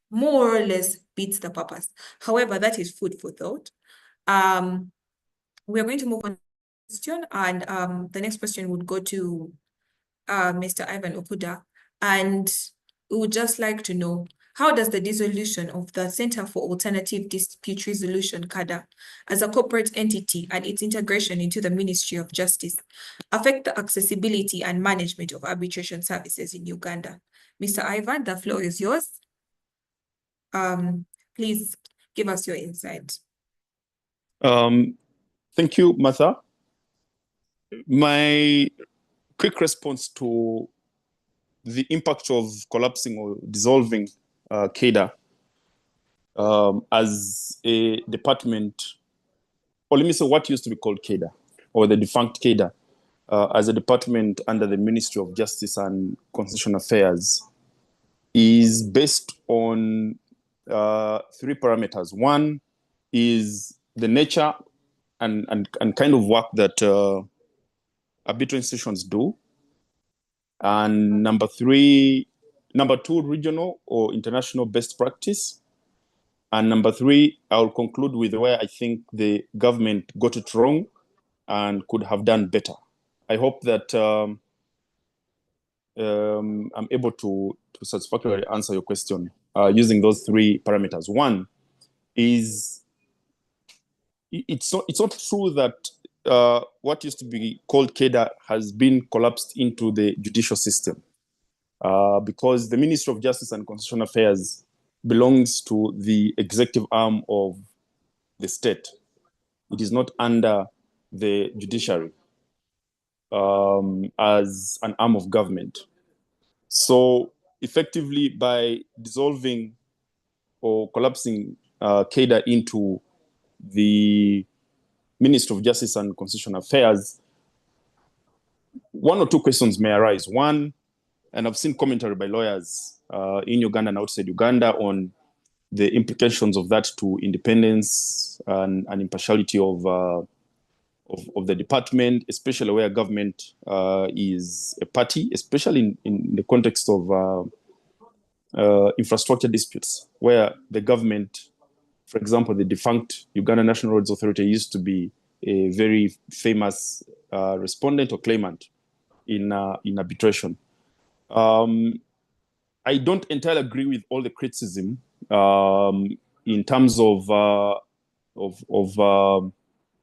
more or less beats the purpose. However, that is food for thought. We are going to move on to the question, and the next question would go to Mr. Ivan Okuda, and we would just like to know, how does the dissolution of the Center for Alternative Dispute Resolution, CADA, as a corporate entity and its integration into the Ministry of Justice affect the accessibility and management of arbitration services in Uganda? Mr. Ivan, the floor is yours. Please give us your insight. Thank you, Martha. My quick response to the impact of collapsing or dissolving CADA as a department, or let me say what used to be called CADA, or the defunct CADA, as a department under the Ministry of Justice and Constitutional Affairs, is based on three parameters. One is the nature and kind of work that arbitral institutions do. And number two, regional or international best practice. And number three, I'll conclude with where I think the government got it wrong and could have done better. I hope that I'm able to satisfactorily answer your question using those three parameters. One is, it's not true that what used to be called CADA has been collapsed into the judicial system, because the Ministry of Justice and Constitutional Affairs belongs to the executive arm of the state. It is not under the judiciary as an arm of government. So effectively, by dissolving or collapsing CADA into the Ministry of Justice and Constitutional Affairs, one or two questions may arise. One, and I've seen commentary by lawyers in Uganda and outside Uganda on the implications of that to independence and impartiality of the department, especially where government is a party, especially in the context of infrastructure disputes, where the government, for example, the defunct Uganda National Roads Authority used to be a very famous respondent or claimant in arbitration. I don't entirely agree with all the criticism in terms of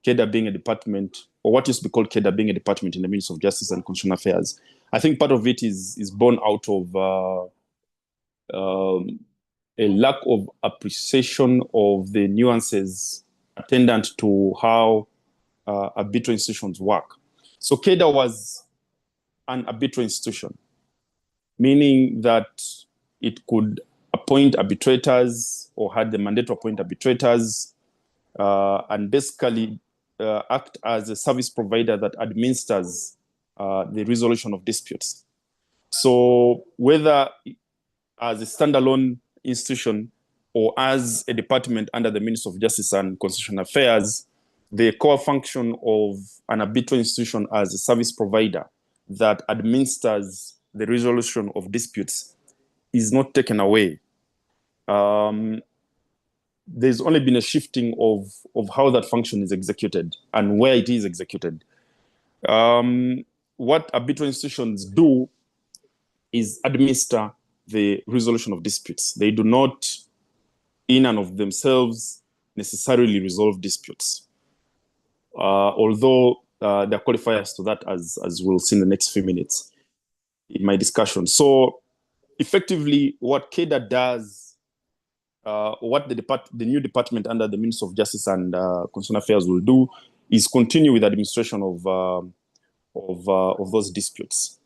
KEDA being a department, or what used to be called KEDA being a department in the Ministry of Justice and Constitutional Affairs. I think part of it is born out of a lack of appreciation of the nuances attendant to how arbitral institutions work. So KEDA was an arbitral institution, meaning that it could appoint arbitrators or had the mandate to appoint arbitrators and basically act as a service provider that administers the resolution of disputes. So whether as a standalone institution or as a department under the Ministry of Justice and Constitutional Affairs, the core function of an arbitral institution as a service provider that administers the resolution of disputes is not taken away. There's only been a shifting of how that function is executed and where it is executed. What arbitral institutions do is administer the resolution of disputes. They do not, in and of themselves, necessarily resolve disputes. Although there are qualifiers to that, as we'll see in the next few minutes in my discussion. So effectively, what KEDA does, what the new department under the Ministry of Justice and Constitutional Affairs will do, is continue with the administration of those disputes.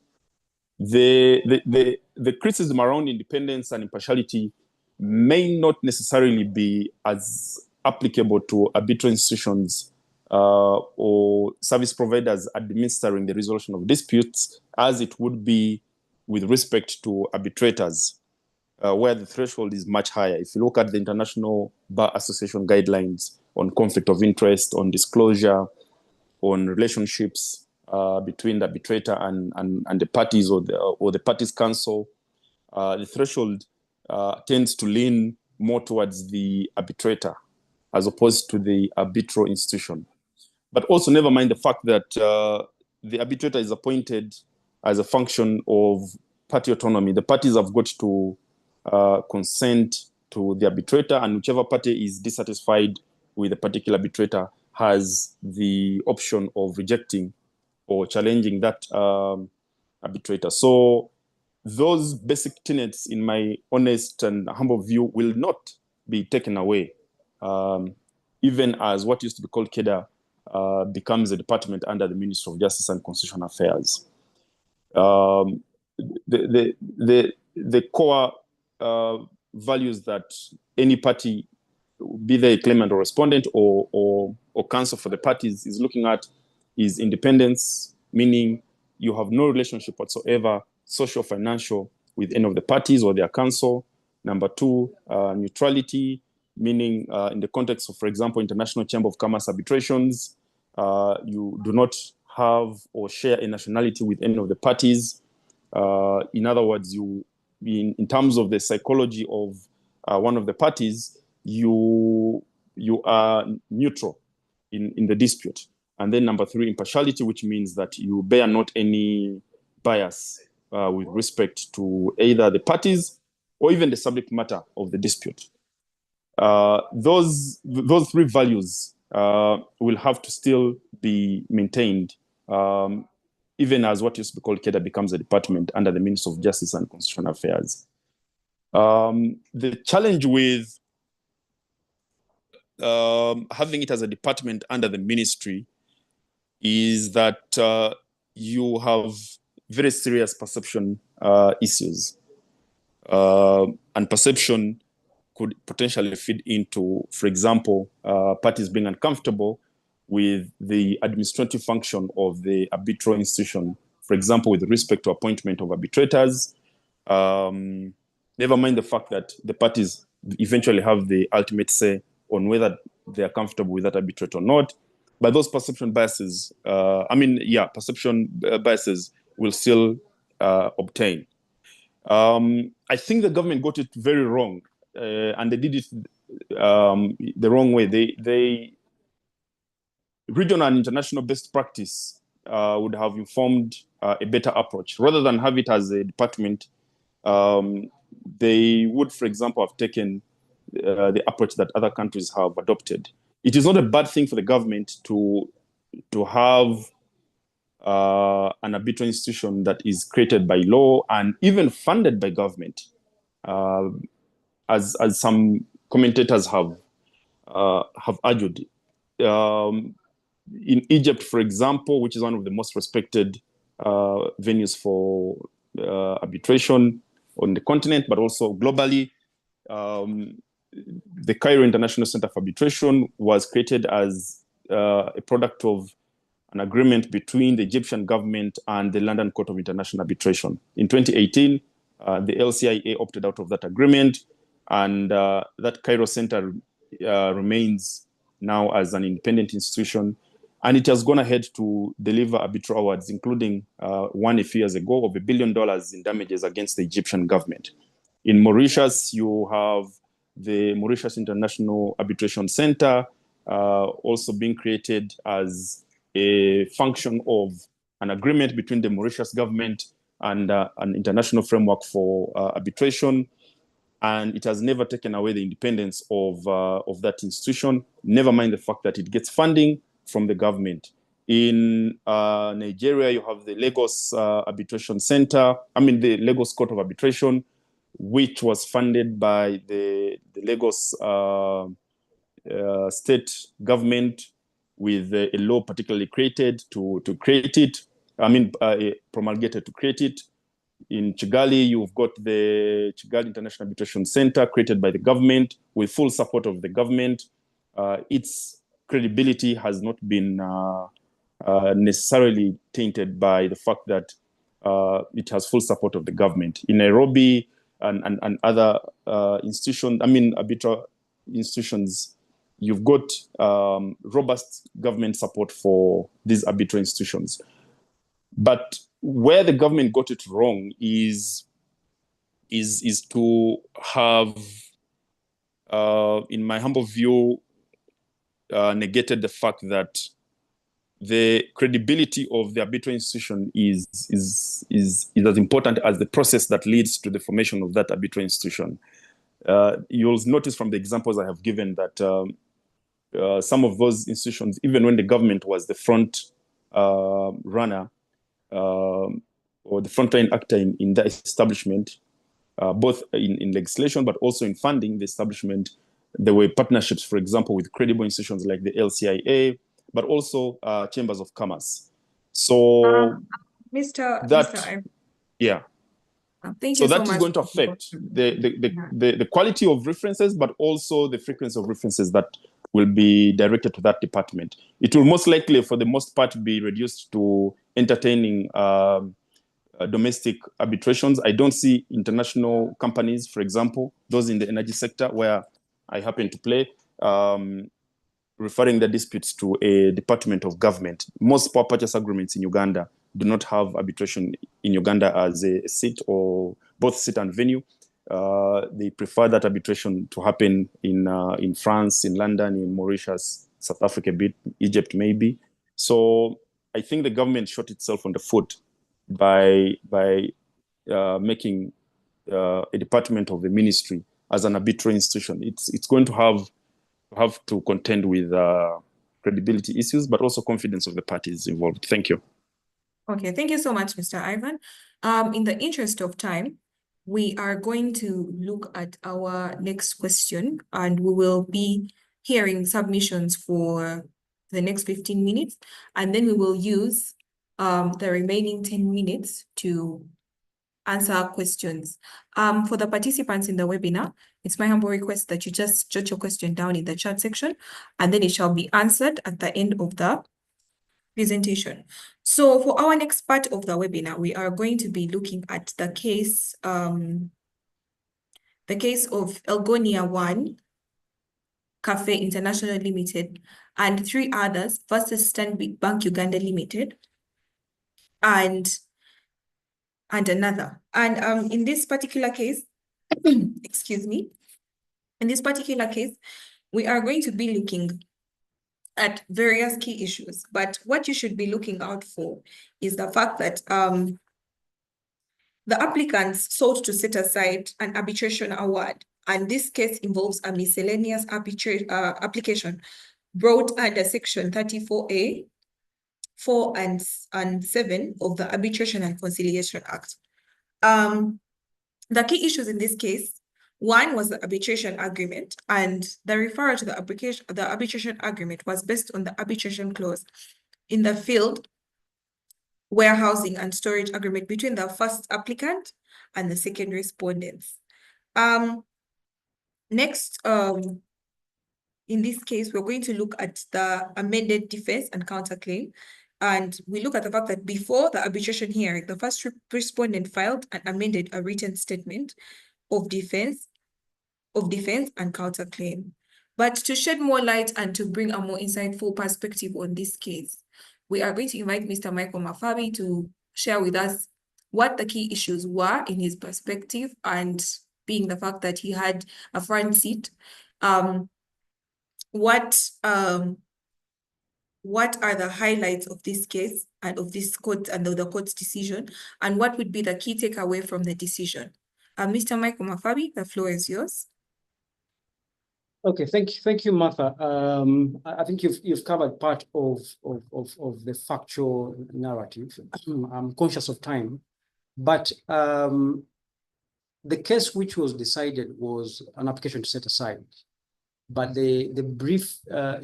The criticism around independence and impartiality may not necessarily be as applicable to arbitral institutions or service providers administering the resolution of disputes as it would be with respect to arbitrators, where the threshold is much higher. If you look at the International Bar Association guidelines on conflict of interest, on disclosure, on relationships between the arbitrator and the parties or the parties' counsel, the threshold tends to lean more towards the arbitrator as opposed to the arbitral institution. But also never mind the fact that the arbitrator is appointed as a function of party autonomy. The parties have got to consent to the arbitrator, and whichever party is dissatisfied with a particular arbitrator has the option of rejecting or challenging that arbitrator. So those basic tenets, in my honest and humble view, will not be taken away, even as what used to be called KEDA becomes a department under the Ministry of Justice and Constitutional Affairs. The core values that any party, be they a claimant or respondent or counsel for the parties, is looking at is independence, meaning you have no relationship whatsoever, social, financial, with any of the parties or their counsel. Number two, neutrality, meaning in the context of, for example, International Chamber of Commerce arbitrations, you do not have or share a nationality with any of the parties. In other words, in terms of the psychology of one of the parties, you are neutral in the dispute. And then number three, impartiality, which means that you bear not any bias with respect to either the parties or even the subject matter of the dispute. Those three values will have to still be maintained, even as what used to be called KEDA becomes a department under the Ministry of Justice and Constitutional Affairs. The challenge with having it as a department under the ministry is that you have very serious perception issues. And perception could potentially feed into, for example, parties being uncomfortable with the administrative function of the arbitral institution, for example, with respect to appointment of arbitrators. Never mind the fact that the parties eventually have the ultimate say on whether they are comfortable with that arbitrate or not. But those perception biases, perception biases will still obtain. I think the government got it very wrong, and they did it the wrong way. They regional and international best practice would have informed a better approach. Rather than have it as a department, they would, for example, have taken the approach that other countries have adopted. It is not a bad thing for the government to have an arbitral institution that is created by law and even funded by government, as some commentators have argued. In Egypt, for example, which is one of the most respected venues for arbitration on the continent, but also globally, the Cairo International Center for Arbitration was created as a product of an agreement between the Egyptian government and the London Court of International Arbitration. In 2018, the LCIA opted out of that agreement, and that Cairo Center remains now as an independent institution, and it has gone ahead to deliver arbitral awards, including one a few years ago of $1 billion in damages against the Egyptian government. In Mauritius, you have the Mauritius International Arbitration Center, also being created as a function of an agreement between the Mauritius government and an international framework for arbitration. And it has never taken away the independence of that institution, never mind the fact that it gets funding from the government. In Nigeria, you have the Lagos Arbitration Center, the Lagos Court of Arbitration, which was funded by the Lagos state government with a law particularly created to create it, promulgated to create it. In Kigali, you've got the Kigali International Arbitration Center created by the government with full support of the government. Its credibility has not been necessarily tainted by the fact that it has full support of the government. In Nairobi and other institutions, arbitral institutions, you've got robust government support for these arbitral institutions. But where the government got it wrong is to have, in my humble view, negated the fact that the credibility of the arbitral institution is as important as the process that leads to the formation of that arbitral institution. You'll notice from the examples I have given that some of those institutions, even when the government was the front runner or the frontline actor in the establishment, both in legislation but also in funding the establishment, there were partnerships, for example, with credible institutions like the LCIA, but also chambers of commerce. So yeah. Thank so you that so is much. going to affect the quality of references, but also the frequency of references that will be directed to that department. It will most likely, for the most part, be reduced to entertaining domestic arbitrations. I don't see international companies, for example, those in the energy sector where I happen to play, referring the disputes to a department of government. Most power purchase agreements in Uganda do not have arbitration in Uganda as a seat or both seat and venue. They prefer that arbitration to happen in France, in London, in Mauritius, South Africa a bit, Egypt maybe. So I think the government shot itself on the foot by making a department of the ministry as an arbitral institution. It's going to have to contend with credibility issues, but also confidence of the parties involved. Thank you. Okay, thank you so much, Mr. Ivan. In the interest of time, we are going to look at our next question, and we will be hearing submissions for the next 15 minutes, and then we will use the remaining 10 minutes to answer questions. For the participants in the webinar, it's my humble request that you just jot your question down in the chat section, and then it shall be answered at the end of the presentation. So for our next part of the webinar, we are going to be looking at the case the case of Elgonia 1 Cafe International Limited, and 3 others versus Stanbic Bank Uganda Limited, and another. And in this particular case, excuse me, in this particular case, we are going to be looking at various key issues, but what you should be looking out for is the fact that the applicants sought to set aside an arbitration award, and this case involves a miscellaneous application brought under Section 34A, 4 and 7 of the Arbitration and Conciliation Act. The key issues in this case, one was the arbitration agreement, and the referral to the arbitration agreement was based on the arbitration clause in the field warehousing and storage agreement between the first applicant and the second respondents. Next, in this case, we're going to look at the amended defense and counterclaim. And we look at the fact that before the arbitration hearing, the first respondent filed and amended a written statement of defense and counterclaim. But to shed more light and to bring a more insightful perspective on this case, we are going to invite Mr. Michael Mafabi to share with us what the key issues were in his perspective, and being the fact that he had a front seat, what are the highlights of this case and of this court and of the court's decision, and what would be the key takeaway from the decision? Mr. Michael Mafabi, the floor is yours. Okay, thank you, Martha. I think you've covered part of the factual narrative. I'm conscious of time, but the case which was decided was an application to set aside. But the brief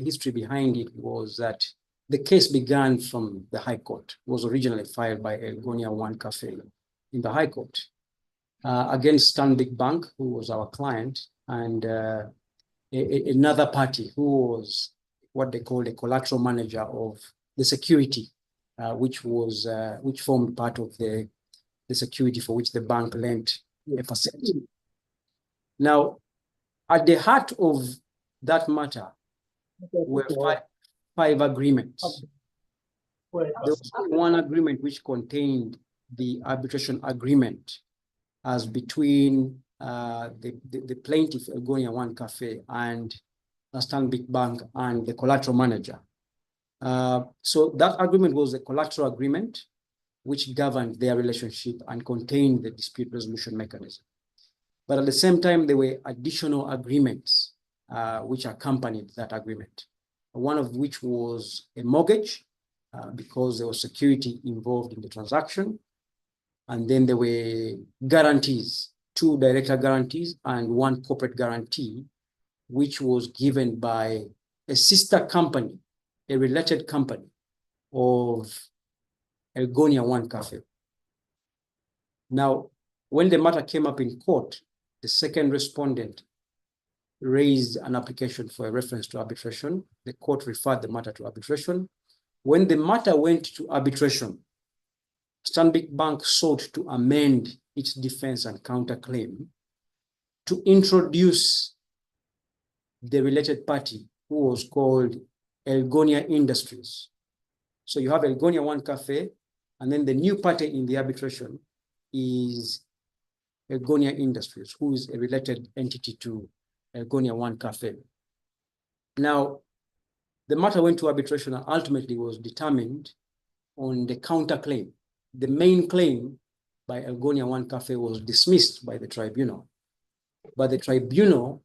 history behind it was that the case began from the High Court. It was originally filed by Elgonia 1 Cafe in the High Court against Stanbic Bank, who was our client, and another party who was what they called a collateral manager of the security, which formed part of the security for which the bank lent a percent. Now, at the heart of that matter were five agreements. There was one agreement which contained the arbitration agreement as between the plaintiff, Elgonia 1 Cafe, and Stanbic Bank and the collateral manager. So that agreement was a collateral agreement which governed their relationship and contained the dispute resolution mechanism. But at the same time, there were additional agreements which accompanied that agreement. One of which was a mortgage because there was security involved in the transaction. And then there were guarantees, 2 director guarantees and 1 corporate guarantee, which was given by a sister company, a related company of Elgonia 1 Cafe. Now, when the matter came up in court, the second respondent raised an application for a reference to arbitration. The court referred the matter to arbitration. When the matter went to arbitration, Stanbic Bank sought to amend its defense and counterclaim to introduce the related party, who was called Elgonia Industries. So you have Elgonia 1 Cafe, and then the new party in the arbitration is Elgonia Industries, who is a related entity to Elgonia 1 Cafe. Now, the matter went to arbitration and ultimately was determined on the counterclaim. The main claim by Elgonia 1 Cafe was dismissed by the tribunal, but the tribunal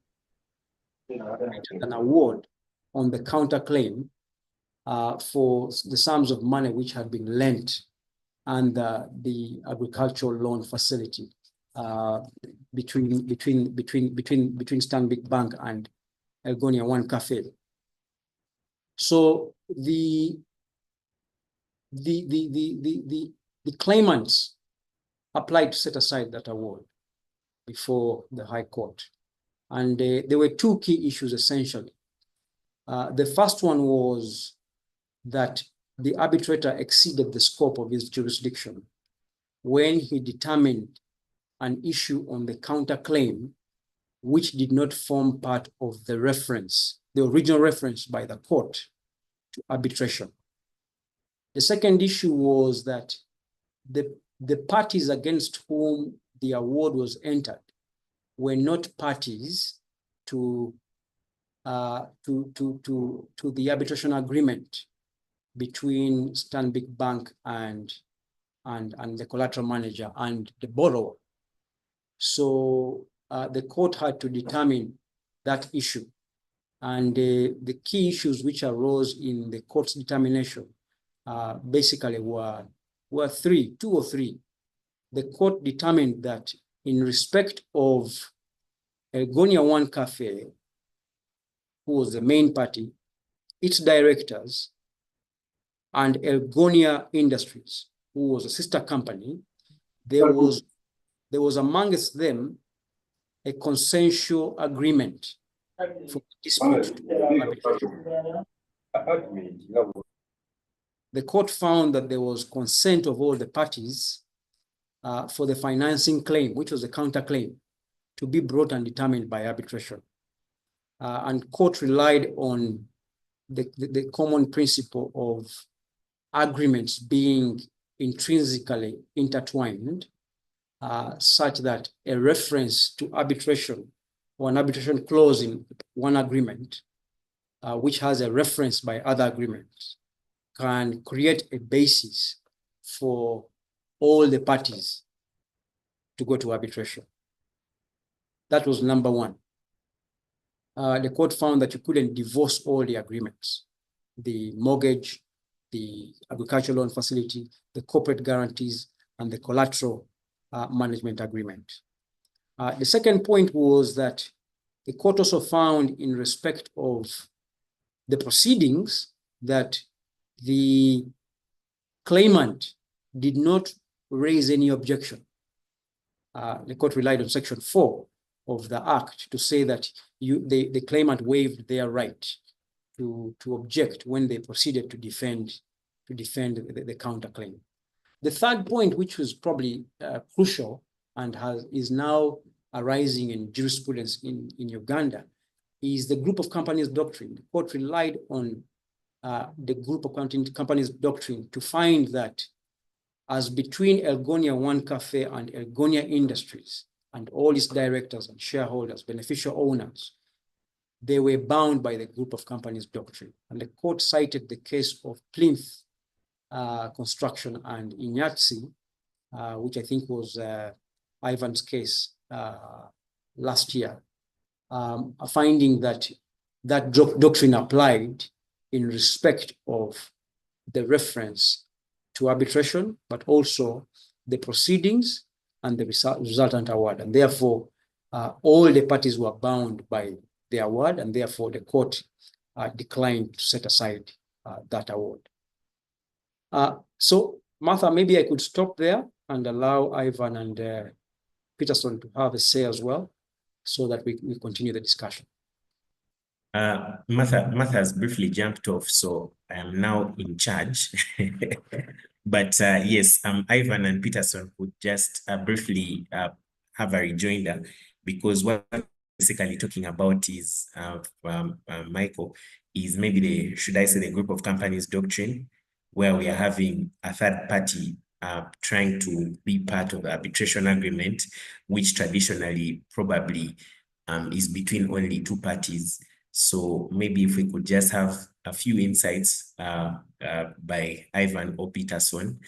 granted an award on the counterclaim for the sums of money which had been lent under the agricultural loan facility between Stanbic Bank and Elgonia 1 Cafe. So the claimants applied to set aside that award before the High Court. And there were 2 key issues essentially. The first one was that the arbitrator exceeded the scope of his jurisdiction when he determined an issue on the counterclaim which did not form part of the reference, the original reference by the court to arbitration. The second issue was that the parties against whom the award was entered were not parties to the arbitration agreement between Stanbic Bank and the collateral manager and the borrower. So the court had to determine that issue. And the key issues which arose in the court's determination basically were two or three. The court determined that in respect of Elgonia One Cafe, who was the main party, its directors, and Elgonia Industries, who was a sister company, there was amongst them a consensual agreement for dispute to arbitration. The court found that there was consent of all the parties for the financing claim, which was a counterclaim, to be brought and determined by arbitration. And court relied on the common principle of agreements being intrinsically intertwined, such that a reference to arbitration or an arbitration clause in one agreement, which has a reference by other agreements, can create a basis for all the parties to go to arbitration. That was number one. The court found that you couldn't divorce all the agreements: the mortgage, the agricultural loan facility, the corporate guarantees, and the collateral management agreement. The second point was that the court also found, in respect of the proceedings, that the claimant did not raise any objection. The court relied on Section 4 of the Act to say that the claimant waived their right to object when they proceeded to defend the counterclaim. The third point, which was probably crucial and is now arising in jurisprudence in Uganda, is the group of companies doctrine. The court relied on the group of companies doctrine to find that, as between Elgonia One Cafe and Elgonia Industries and all its directors and shareholders, beneficial owners, they were bound by the group of companies doctrine. And the court cited the case of Plinth Construction and Inyatsi, which I think was Ivan's case last year, finding that doctrine applied in respect of the reference to arbitration, but also the proceedings and the resultant award. And therefore, all the parties were bound by the award, and therefore the court declined to set aside that award. So, Martha, maybe I could stop there and allow Ivan and Peterson to have a say as well, so that we continue the discussion. Martha has briefly jumped off, so I am now in charge. But yes, Ivan and Peterson would just briefly have a rejoinder, because what we're basically talking about is, Michael, is maybe should I say the group of companies doctrine, where we are having a third party trying to be part of the arbitration agreement, which traditionally probably is between only two parties. So maybe if we could just have a few insights by Ivan or Peterson,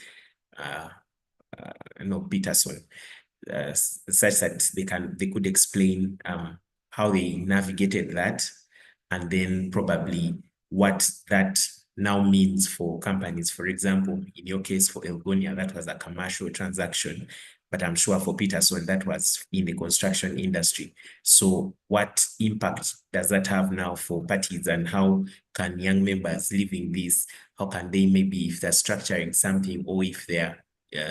such that they could explain how they navigated that, and then probably what that now means for companies. For example, in your case for Elgonia, that was a commercial transaction, but I'm sure for Peterson, that was in the construction industry. So what impact does that have now for parties, and how can young members living this, how can they, maybe if they're structuring something, or if they're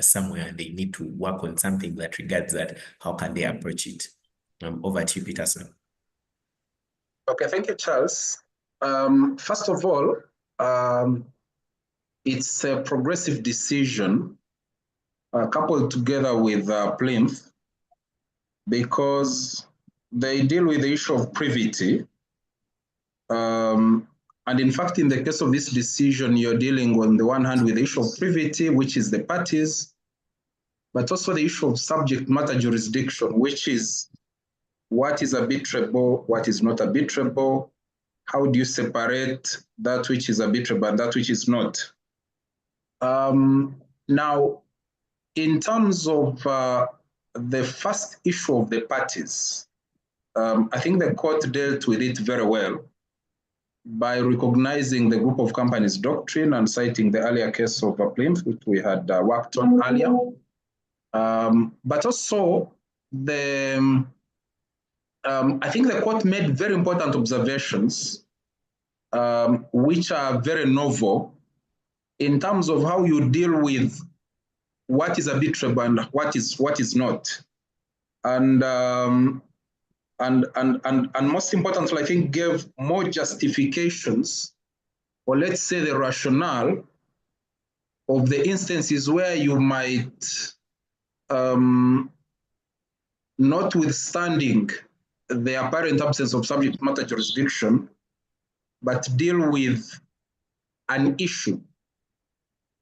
somewhere and they need to work on something that regards that, how can they approach it? Over to you, Peterson. Okay, thank you, Charles. First of all, it's a progressive decision coupled together with Plinth, because they deal with the issue of privity. And in fact, in the case of this decision, you're dealing on the one hand with the issue of privity, which is the parties, but also the issue of subject matter jurisdiction, which is what is arbitrable, what is not arbitrable, how do you separate that which is arbitrable and that which is not. Now, in terms of the first issue of the parties, I think the court dealt with it very well by recognizing the group of companies doctrine and citing the earlier case of Plymouth, which we had worked on earlier. But also, I think the court made very important observations, which are very novel in terms of how you deal with what is arbitrable and what is not. And most importantly, I think gave more justifications, or let's say the rationale of the instances where you might, notwithstanding the apparent absence of subject matter jurisdiction, but deal with an issue.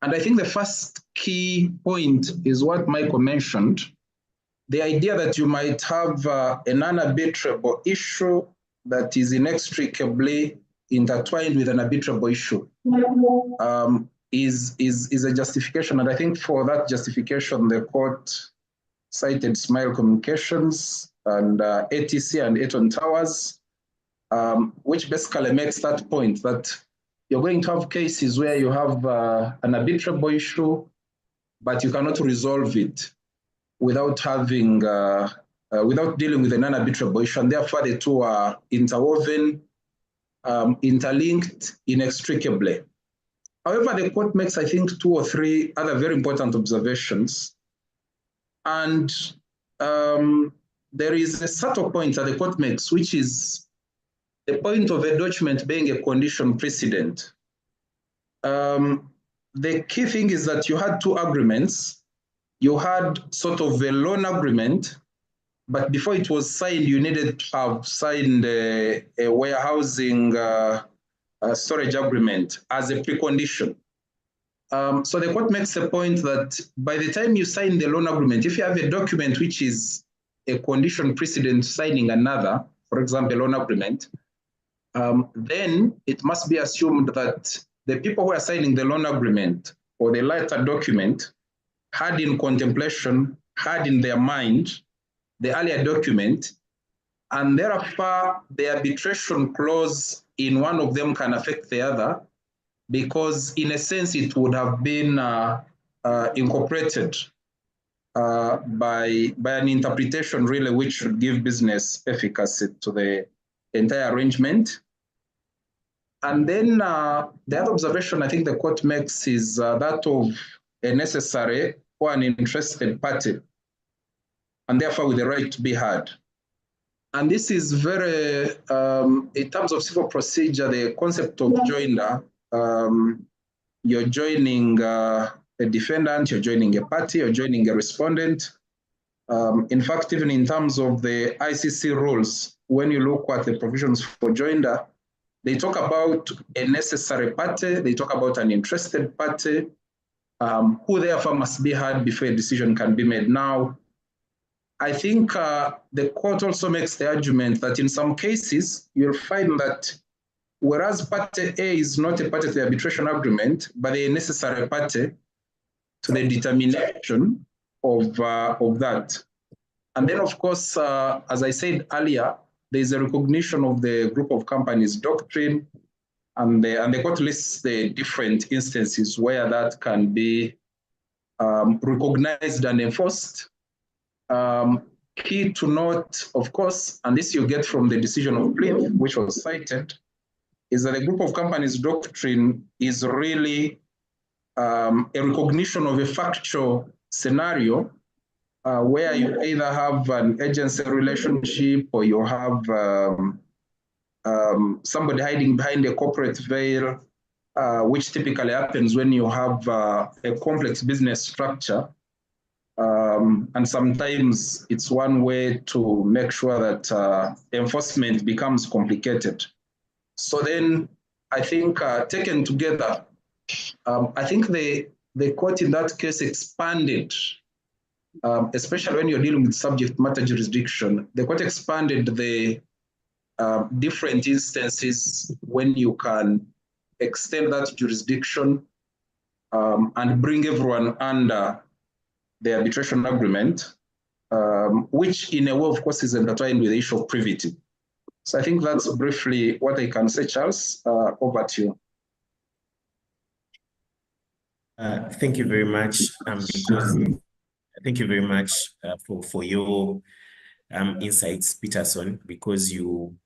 And I think the first key point is what Michael mentioned, the idea that you might have an unarbitrable issue that is inextricably intertwined with an arbitrable issue is a justification. And I think for that justification, the court cited Smile Communications and ATC and Eton Towers, which basically makes that point that you're going to have cases where you have an arbitrable issue, but you cannot resolve it without having, without dealing with an unarbitrable issue, and therefore the two are interwoven, interlinked inextricably. However, the court makes, I think, 2 or 3 other very important observations. And there is a subtle point that the court makes, which is the point of a document being a condition precedent. The key thing is that you had 2 agreements. You had sort of a loan agreement, but before it was signed, you needed to have signed a warehousing storage agreement as a precondition. So the court makes the point that by the time you sign the loan agreement, if you have a document which is a condition precedent to signing another, for example, loan agreement, then it must be assumed that the people who are signing the loan agreement or the latter document had in contemplation, had in their mind the earlier document, and therefore the arbitration clause in one of them can affect the other, because in a sense it would have been incorporated by an interpretation really which should give business efficacy to the entire arrangement. And then the other observation I think the court makes is that of a necessary or an interested party, and therefore with the right to be heard. And this is very, in terms of civil procedure, the concept of joinder, you're joining a defendant, you're joining a party, you're joining a respondent. In fact, even in terms of the ICC rules, when you look at the provisions for joinder, they talk about a necessary party, they talk about an interested party, who therefore must be heard before a decision can be made. Now, I think the court also makes the argument that in some cases, you'll find that whereas party A is not a party to the arbitration agreement, but a necessary party to the determination of that. And then, of course, as I said earlier, there is a recognition of the group of companies doctrine, and the court lists the different instances where that can be recognized and enforced. Key to note, of course, and this you get from the decision of Plymouth, which was cited, is that the group of companies doctrine is really a recognition of a factual scenario where you either have an agency relationship or you have somebody hiding behind a corporate veil, which typically happens when you have a complex business structure And sometimes it's one way to make sure that enforcement becomes complicated. So then I think taken together, I think the court in that case expanded, especially when you're dealing with subject matter jurisdiction, the court expanded the different instances when you can extend that jurisdiction and bring everyone under the arbitration agreement, which in a way, of course, is intertwined with the issue of privity. So I think that's briefly what I can say, Charles. Over to you. Thank you very much. Thank you very much for your insights, Peterson, because you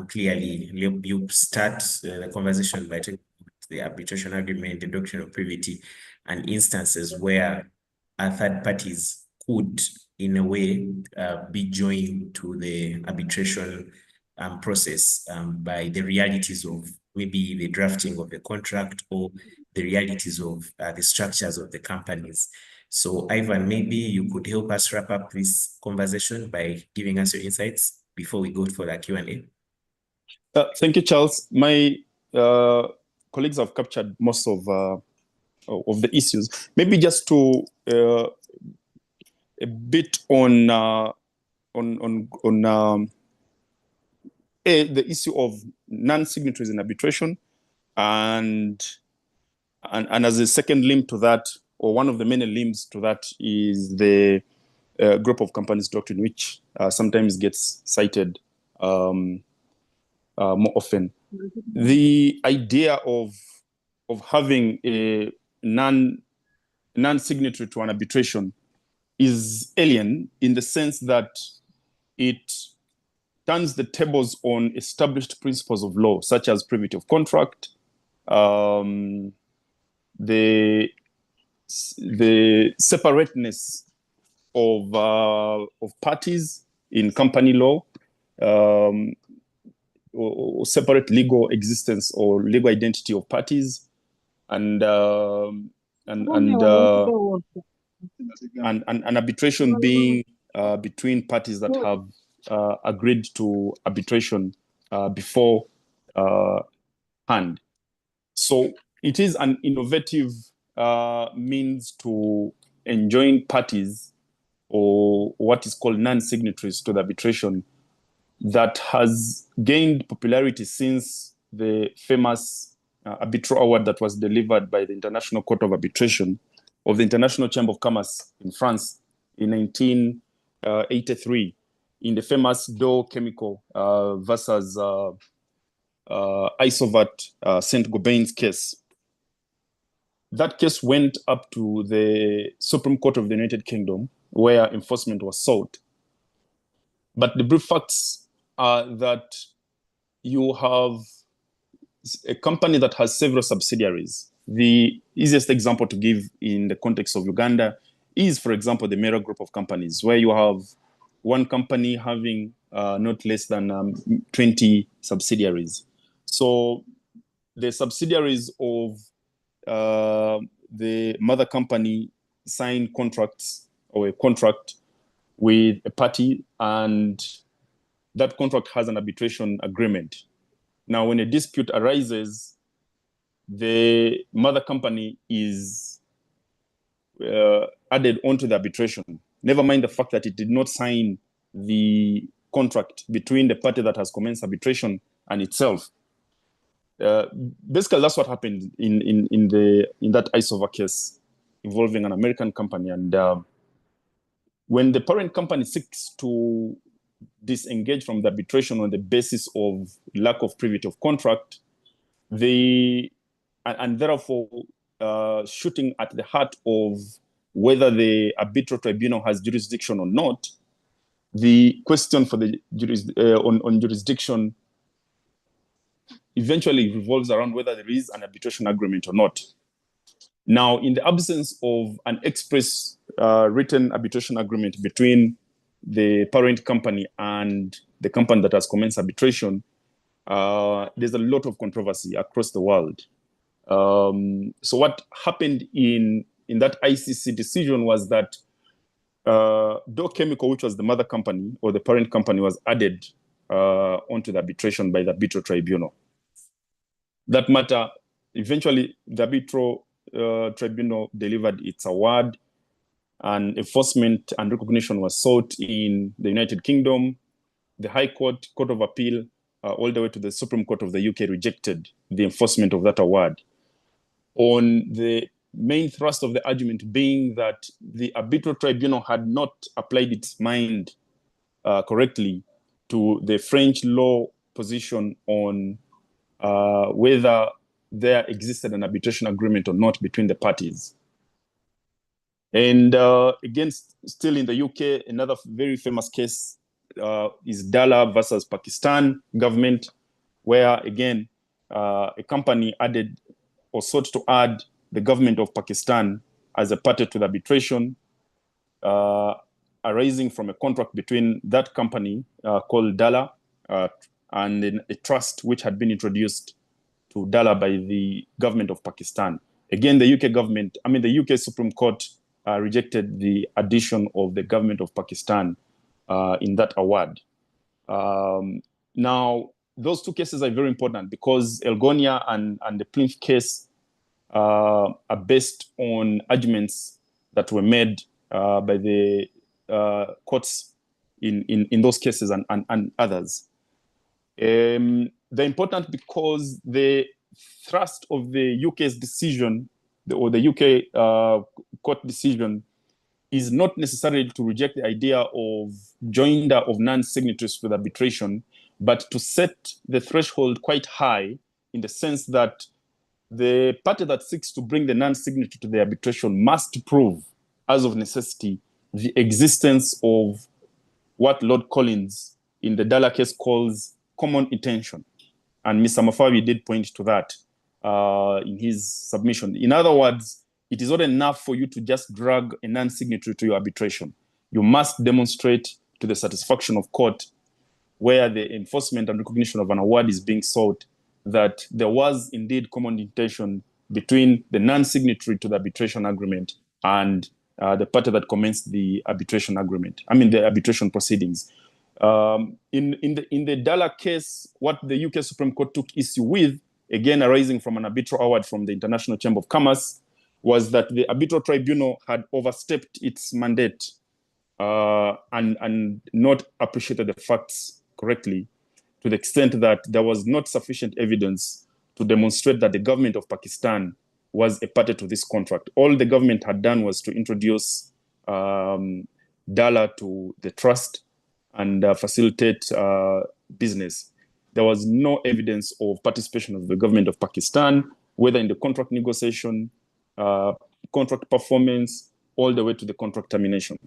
clearly you start the conversation by talking about the arbitration agreement, the doctrine of privity, and instances where third parties could, in a way, be joined to the arbitration process by the realities of maybe the drafting of the contract or the realities of the structures of the companies. So Ivan, maybe you could help us wrap up this conversation by giving us your insights before we go for the Q&A. Thank you, Charles. My colleagues have captured most of the issues. Maybe just to a bit on the issue of non-signatories in arbitration, and as a second limb to that, or one of the many limbs to that, is the group of companies doctrine, which sometimes gets cited more often. The idea of having a non-signatory to an arbitration is alien in the sense that it turns the tables on established principles of law, such as privity of contract, the separateness of parties in company law, or separate legal existence or legal identity of parties, and arbitration being between parties that have agreed to arbitration before hand. So it is an innovative means to enjoin parties, or what is called non-signatories to the arbitration, that has gained popularity since the famous arbitral award that was delivered by the International Court of Arbitration of the International Chamber of Commerce in France in 1983, in the famous Dow Chemical versus Isovat Saint-Gobain's case. That case went up to the Supreme Court of the United Kingdom, where enforcement was sought. But the brief facts are that you have a company that has several subsidiaries. The easiest example to give in the context of Uganda is, for example, the Mera group of companies, where you have one company having not less than 20 subsidiaries. So the subsidiaries of the mother company sign contracts, or a contract with a party, and that contract has an arbitration agreement. Now, when a dispute arises, the mother company is added onto the arbitration. Never mind the fact that it did not sign the contract between the party that has commenced arbitration and itself. Basically, that's what happened in that Isova case involving an American company. And when the parent company seeks to disengage from the arbitration on the basis of lack of privity of contract, and therefore shooting at the heart of whether the arbitral tribunal has jurisdiction or not, the question for the on jurisdiction eventually revolves around whether there is an arbitration agreement or not. Now, in the absence of an express written arbitration agreement between the parent company and the company that has commenced arbitration, there's a lot of controversy across the world. So what happened in that ICC decision was that Dow Chemical, which was the mother company or the parent company, was added onto the arbitration by the arbitral tribunal. That matter, eventually, the arbitral tribunal delivered its award, and enforcement and recognition was sought in the United Kingdom. The High Court, Court of Appeal, all the way to the Supreme Court of the UK rejected the enforcement of that award, on the main thrust of the argument being that the arbitral tribunal had not applied its mind correctly to the French law position on whether there existed an arbitration agreement or not between the parties. And again, still in the UK, another very famous case is Dalla versus Pakistan government, where again, a company added or sought to add the government of Pakistan as a party to the arbitration, arising from a contract between that company called Dalla and a trust which had been introduced to Dalla by the government of Pakistan. Again, the UK Supreme Court rejected the addition of the government of Pakistan in that award. Now, those two cases are very important because Elgonia and the Plinth case are based on arguments that were made by the courts in those cases and others. They're important because the thrust of the UK's decision, or the UK court decision, is not necessarily to reject the idea of joinder of non-signatories to the arbitration, but to set the threshold quite high in the sense that the party that seeks to bring the non-signatory to the arbitration must prove, as of necessity, the existence of what Lord Collins in the Dalla case calls common intention. And Mr. Mafawi did point to that in his submission. In other words, it is not enough for you to just drag a non-signatory to your arbitration. You must demonstrate to the satisfaction of court, where the enforcement and recognition of an award is being sought, that there was indeed common intention between the non-signatory to the arbitration agreement and the party that commenced the arbitration agreement, the arbitration proceedings. In the Dalla case, what the UK Supreme Court took issue with, again arising from an arbitral award from the International Chamber of Commerce, was that the arbitral tribunal had overstepped its mandate and not appreciated the facts correctly, to the extent that there was not sufficient evidence to demonstrate that the government of Pakistan was a party to this contract. All the government had done was to introduce Dalla to the trust and facilitate business. There was no evidence of participation of the government of Pakistan, whether in the contract negotiation, contract performance, all the way to the contract termination.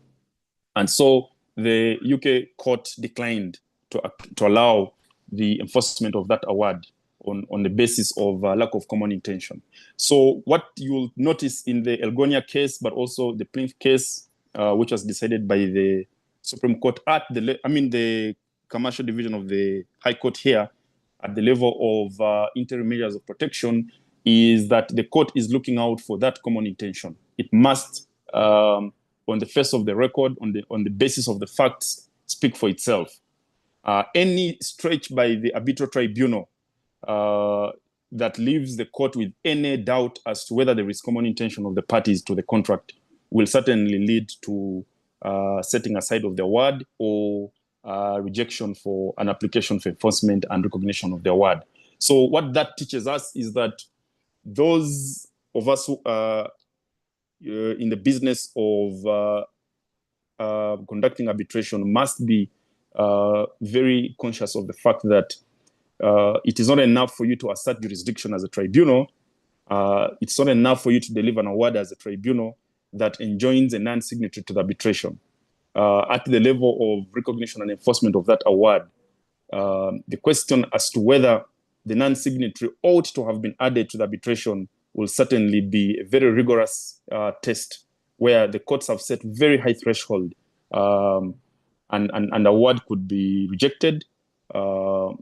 And so the UK court declined to allow the enforcement of that award on the basis of lack of common intention. So what you'll notice in the Elgonia case, but also the Plinth case, which was decided by the Supreme Court at the commercial division of the High Court here, at the level of interim measures of protection, is that the court is looking out for that common intention. It must, on the face of the record, on the basis of the facts, speak for itself. Any stretch by the arbitral tribunal that leaves the court with any doubt as to whether there is common intention of the parties to the contract will certainly lead to setting aside of the award or rejection for an application for enforcement and recognition of the award. So what that teaches us is that those of us who are in the business of conducting arbitration must be very conscious of the fact that it is not enough for you to assert jurisdiction as a tribunal. It's not enough for you to deliver an award as a tribunal that enjoins a non-signatory to the arbitration. At the level of recognition and enforcement of that award, the question as to whether the non-signatory ought to have been added to the arbitration will certainly be a very rigorous test, where the courts have set very high threshold, and award could be rejected, or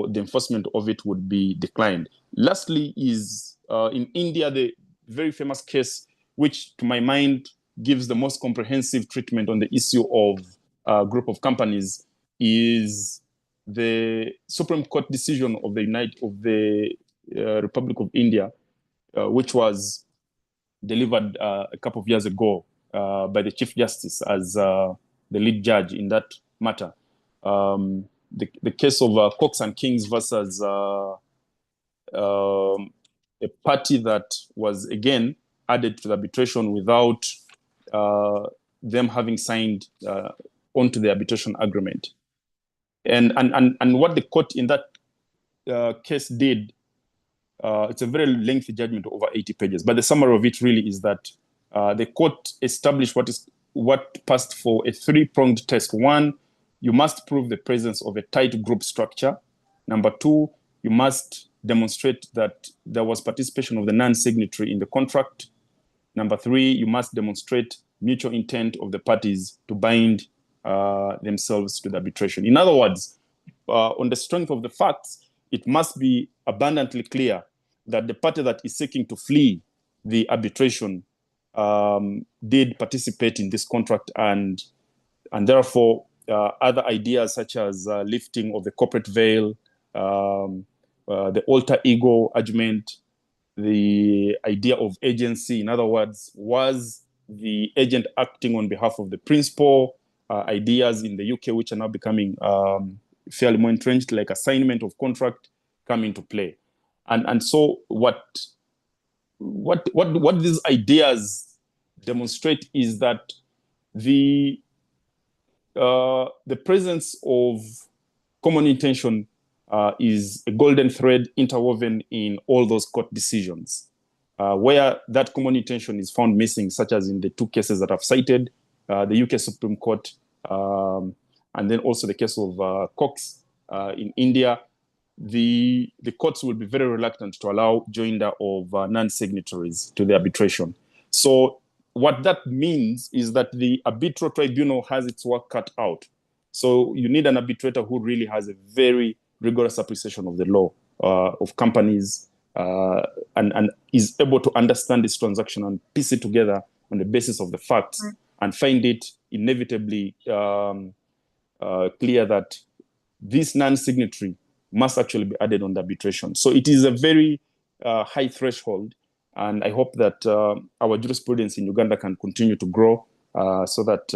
the enforcement of it would be declined. Lastly is in India, the very famous case, which to my mind gives the most comprehensive treatment on the issue of a group of companies is the Supreme Court decision of the Republic of India, which was delivered a couple of years ago by the Chief Justice as the lead judge in that matter. The case of Cox and Kings versus a party that was again added to the arbitration without them having signed onto the arbitration agreement. And what the court in that case did, it's a very lengthy judgment, over 80 pages. But the summary of it really is that the court established what passed for a three-pronged test. One, you must prove the presence of a tight group structure. Number two, you must demonstrate that there was participation of the non-signatory in the contract. Number three, you must demonstrate mutual intent of the parties to bind themselves to the arbitration. In other words, on the strength of the facts, it must be abundantly clear that the party that is seeking to flee the arbitration did participate in this contract, and therefore other ideas such as lifting of the corporate veil, the alter ego argument, the idea of agency, in other words, was the agent acting on behalf of the principal, ideas in the UK which are now becoming fairly more entrenched, like assignment of contract, come into play. And so what these ideas demonstrate is that the presence of common intention is a golden thread interwoven in all those court decisions. Where that common intention is found missing, such as in the two cases that I've cited, the UK Supreme Court, and then also the case of Cox in India, the courts will be very reluctant to allow joinder of non-signatories to the arbitration. So what that means is that the arbitral tribunal has its work cut out. So you need an arbitrator who really has a very rigorous appreciation of the law of companies, and is able to understand this transaction and piece it together on the basis of the facts, and find it inevitably clear that this non-signatory must actually be added on the arbitration. So it is a very high threshold, and I hope that our jurisprudence in Uganda can continue to grow so that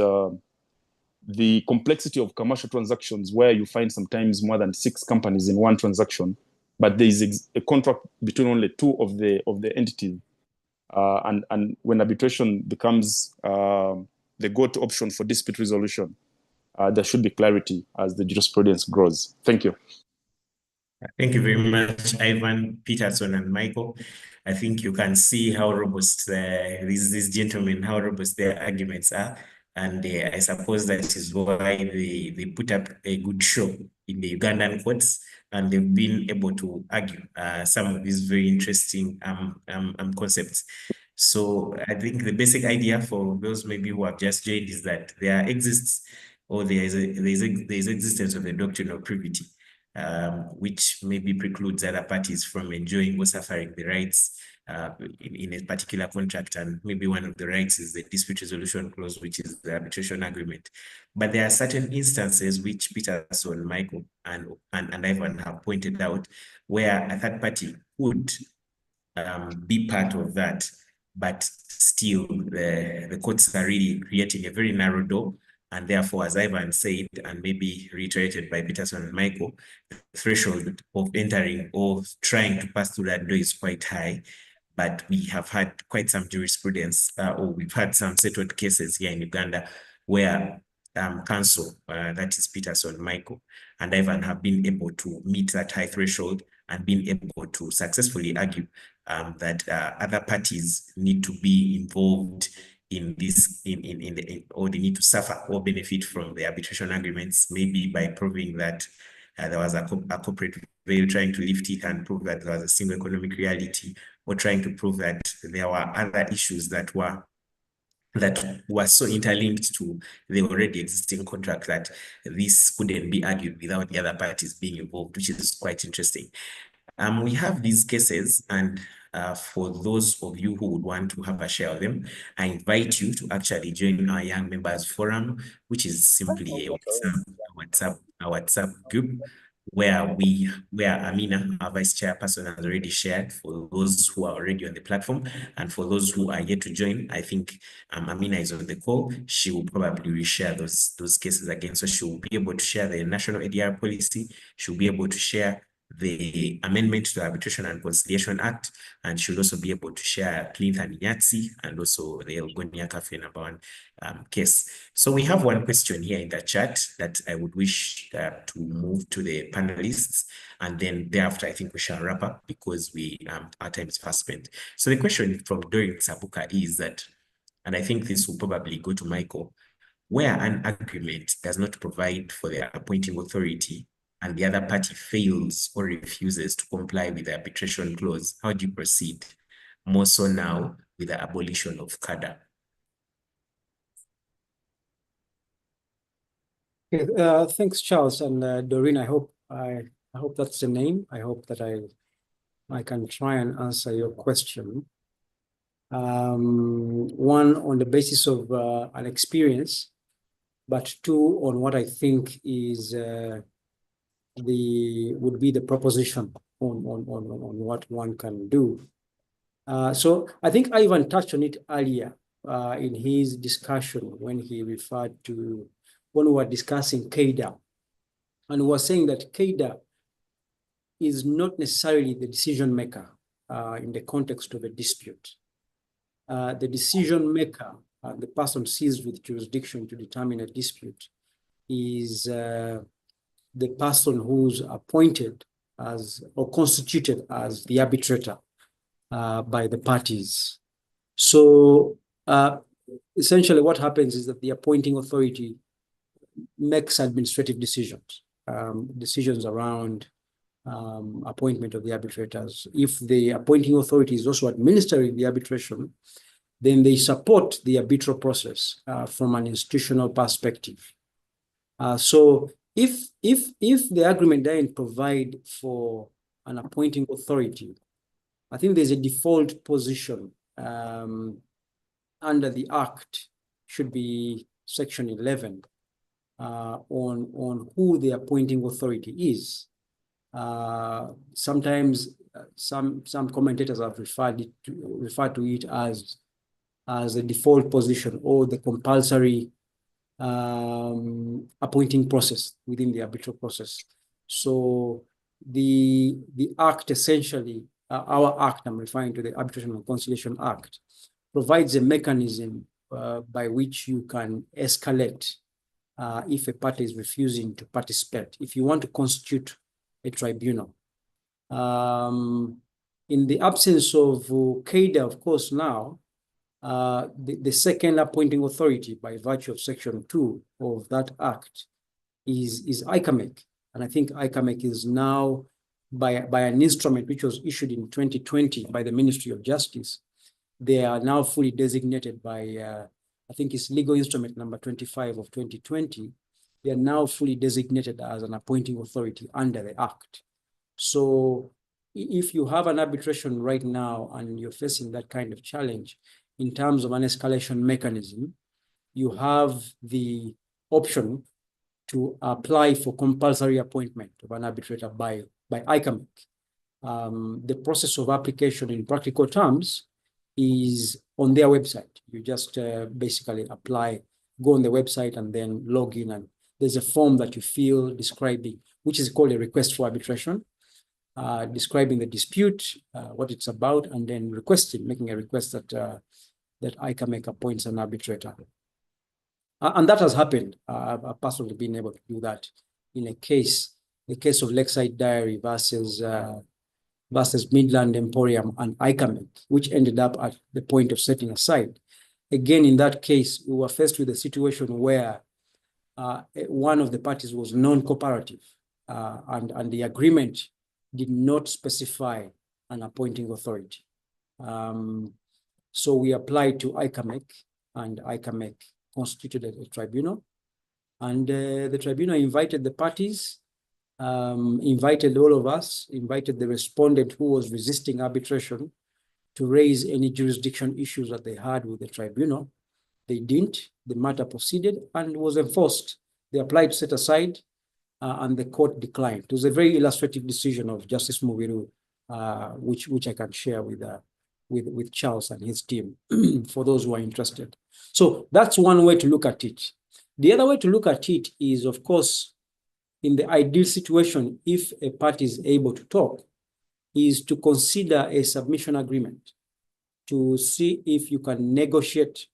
the complexity of commercial transactions, where you find sometimes more than 6 companies in one transaction, but there is a contract between only 2 of the entities, and when arbitration becomes the go-to option for dispute resolution, there should be clarity as the jurisprudence grows. Thank you. Thank you very much, Ivan, Peterson, and Michael. I think you can see how robust these gentlemen, how robust their arguments are. And I suppose that is why they put up a good show in the Ugandan courts, and they've been able to argue some of these very interesting concepts. So I think the basic idea for those maybe who have just joined is that there exists, or there is existence of a doctrine of privity, which maybe precludes other parties from enjoying or suffering the rights in a particular contract. And maybe one of the rights is the dispute resolution clause, which is the arbitration agreement. But there are certain instances which Peterson, Michael, and Ivan have pointed out, where a third party would be part of that, but still the courts are really creating a very narrow door. And therefore, as Ivan said, and maybe reiterated by Peterson and Michael, the threshold of entering or trying to pass through that door is quite high. But we have had quite some jurisprudence, or we've had some settled cases here in Uganda where counsel, that is Peterson, Michael, and Ivan have been able to meet that high threshold and been able to successfully argue that other parties need to be involved in this, or they need to suffer or benefit from the arbitration agreements, maybe by proving that there was a corporate veil, trying to lift it and prove that there was a single economic reality, or trying to prove that there were other issues that were so interlinked to the already existing contract that this couldn't be argued without the other parties being involved, which is quite interesting. We have these cases, and For those of you who would want to have a share of them, I invite you to actually join our Young Members Forum, which is simply a WhatsApp group where Amina, our vice chairperson, has already shared for those who are already on the platform. And for those who are yet to join, I think Amina is on the call. She will probably reshare those cases again. So she will be able to share the national ADR policy. She'll be able to share the amendment to the Arbitration and Conciliation Act, and she'll also be able to share Plinth and Yatsi, and also the Elgonia Cafe #1 case. So we have one question here in the chat that I would wish to move to the panelists, and then thereafter I think we shall wrap up because our time is fast spent. So the question from Doreen Sabuka is that, and I think this will probably go to Michael, where an agreement does not provide for the appointing authority and the other party fails or refuses to comply with the arbitration clause, how do you proceed? More so now with the abolition of CADA. Thanks, Charles and Doreen. I hope that's the name. I hope that I can try and answer your question. One, on the basis of an experience, but two, on what I think is would be the proposition on what one can do. So I think Ivan touched on it earlier in his discussion when he referred to, when we were discussing CADA, and we were saying that CADA is not necessarily the decision maker in the context of a dispute. The decision maker, the person seized with jurisdiction to determine a dispute, is the person who's appointed as or constituted as the arbitrator by the parties. So essentially what happens is that the appointing authority makes administrative decisions, decisions around appointment of the arbitrators. If the appointing authority is also administering the arbitration, then they support the arbitral process from an institutional perspective. So if the agreement doesn't provide for an appointing authority, I think there's a default position under the Act, should be Section 11, on who the appointing authority is. Sometimes some commentators have referred to it as a default position or the compulsory appointing process within the arbitral process. So the Act essentially, our Act, I'm referring to the Arbitration and Conciliation Act, provides a mechanism by which you can escalate if a party is refusing to participate, if you want to constitute a tribunal. In the absence of CADA, of course, now, the second appointing authority by virtue of Section 2 of that Act is ICAMEC. And I think ICAMEC is now, by an instrument which was issued in 2020 by the Ministry of Justice, they are now fully designated by, I think it's legal instrument number 25 of 2020. They are now fully designated as an appointing authority under the Act. So if you have an arbitration right now and you're facing that kind of challenge, in terms of an escalation mechanism, you have the option to apply for compulsory appointment of an arbitrator by ICAMEC. The process of application in practical terms is on their website. You just basically apply, go on the website and then log in, and there's a form that you fill describing, which is called a request for arbitration, describing the dispute, what it's about, and then requesting, making a request that ICAMEC appoints an arbitrator. And that has happened. I've personally been able to do that in the case of Lakeside Diary versus Midland Emporium and ICAMEC, which ended up at the point of setting aside. Again, in that case, we were faced with a situation where one of the parties was non-cooperative, and the agreement did not specify an appointing authority. So we applied to ICAMEC, and ICAMEC constituted a tribunal. And the tribunal invited the parties, invited all of us, invited the respondent who was resisting arbitration to raise any jurisdiction issues that they had with the tribunal. They didn't. The matter proceeded and was enforced. They applied to set aside, and the court declined. It was a very illustrative decision of Justice Mubiru, which I can share with Charles and his team for those who are interested. So that's one way to look at it. The other way to look at it is, of course, in the ideal situation, if a party is able to talk, is to consider a submission agreement to see if you can negotiate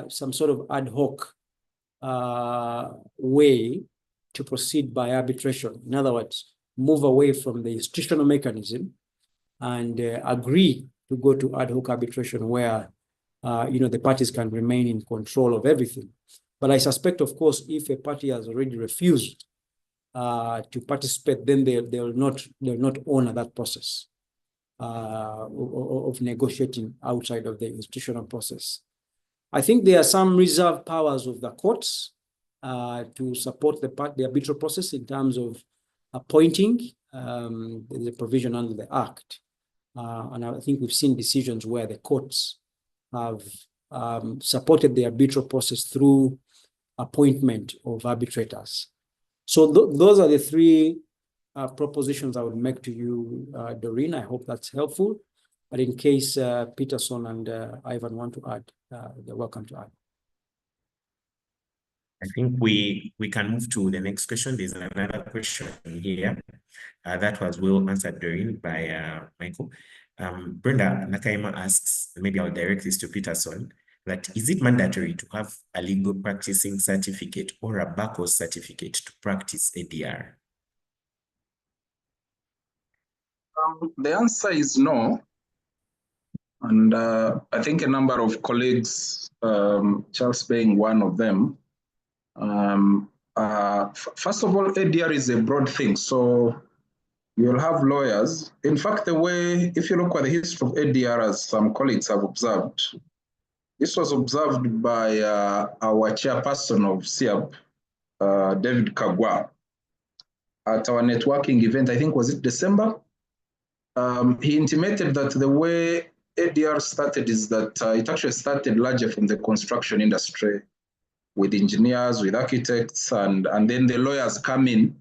some sort of ad hoc way to proceed by arbitration. In other words, move away from the institutional mechanism and agree to go to ad hoc arbitration where the parties can remain in control of everything. But I suspect, of course, if a party has already refused to participate, then they'll not honor that process of negotiating outside of the institutional process. I think there are some reserved powers of the courts to support the arbitral process in terms of appointing the provision under the Act. And I think we've seen decisions where the courts have supported the arbitral process through appointment of arbitrators. So those are the three propositions I would make to you, Doreen. I hope that's helpful. But in case Peterson and Ivan want to add, they're welcome to add. I think we can move to the next question. There's another question here that was well answered during by Michael. Brenda Nakaima asks, maybe I'll direct this to Peterson, that is it mandatory to have a legal practicing certificate or a bar course certificate to practice ADR? The answer is no. And I think a number of colleagues, Charles being one of them, first of all, ADR is a broad thing. So you'll have lawyers. In fact, if you look at the history of ADR, as some colleagues have observed, this was observed by our chairperson of SIAB, David Kagwa, at our networking event. I think, was it December? He intimated that the way ADR started is that it actually started largely from the construction industry with engineers, with architects, and then the lawyers come in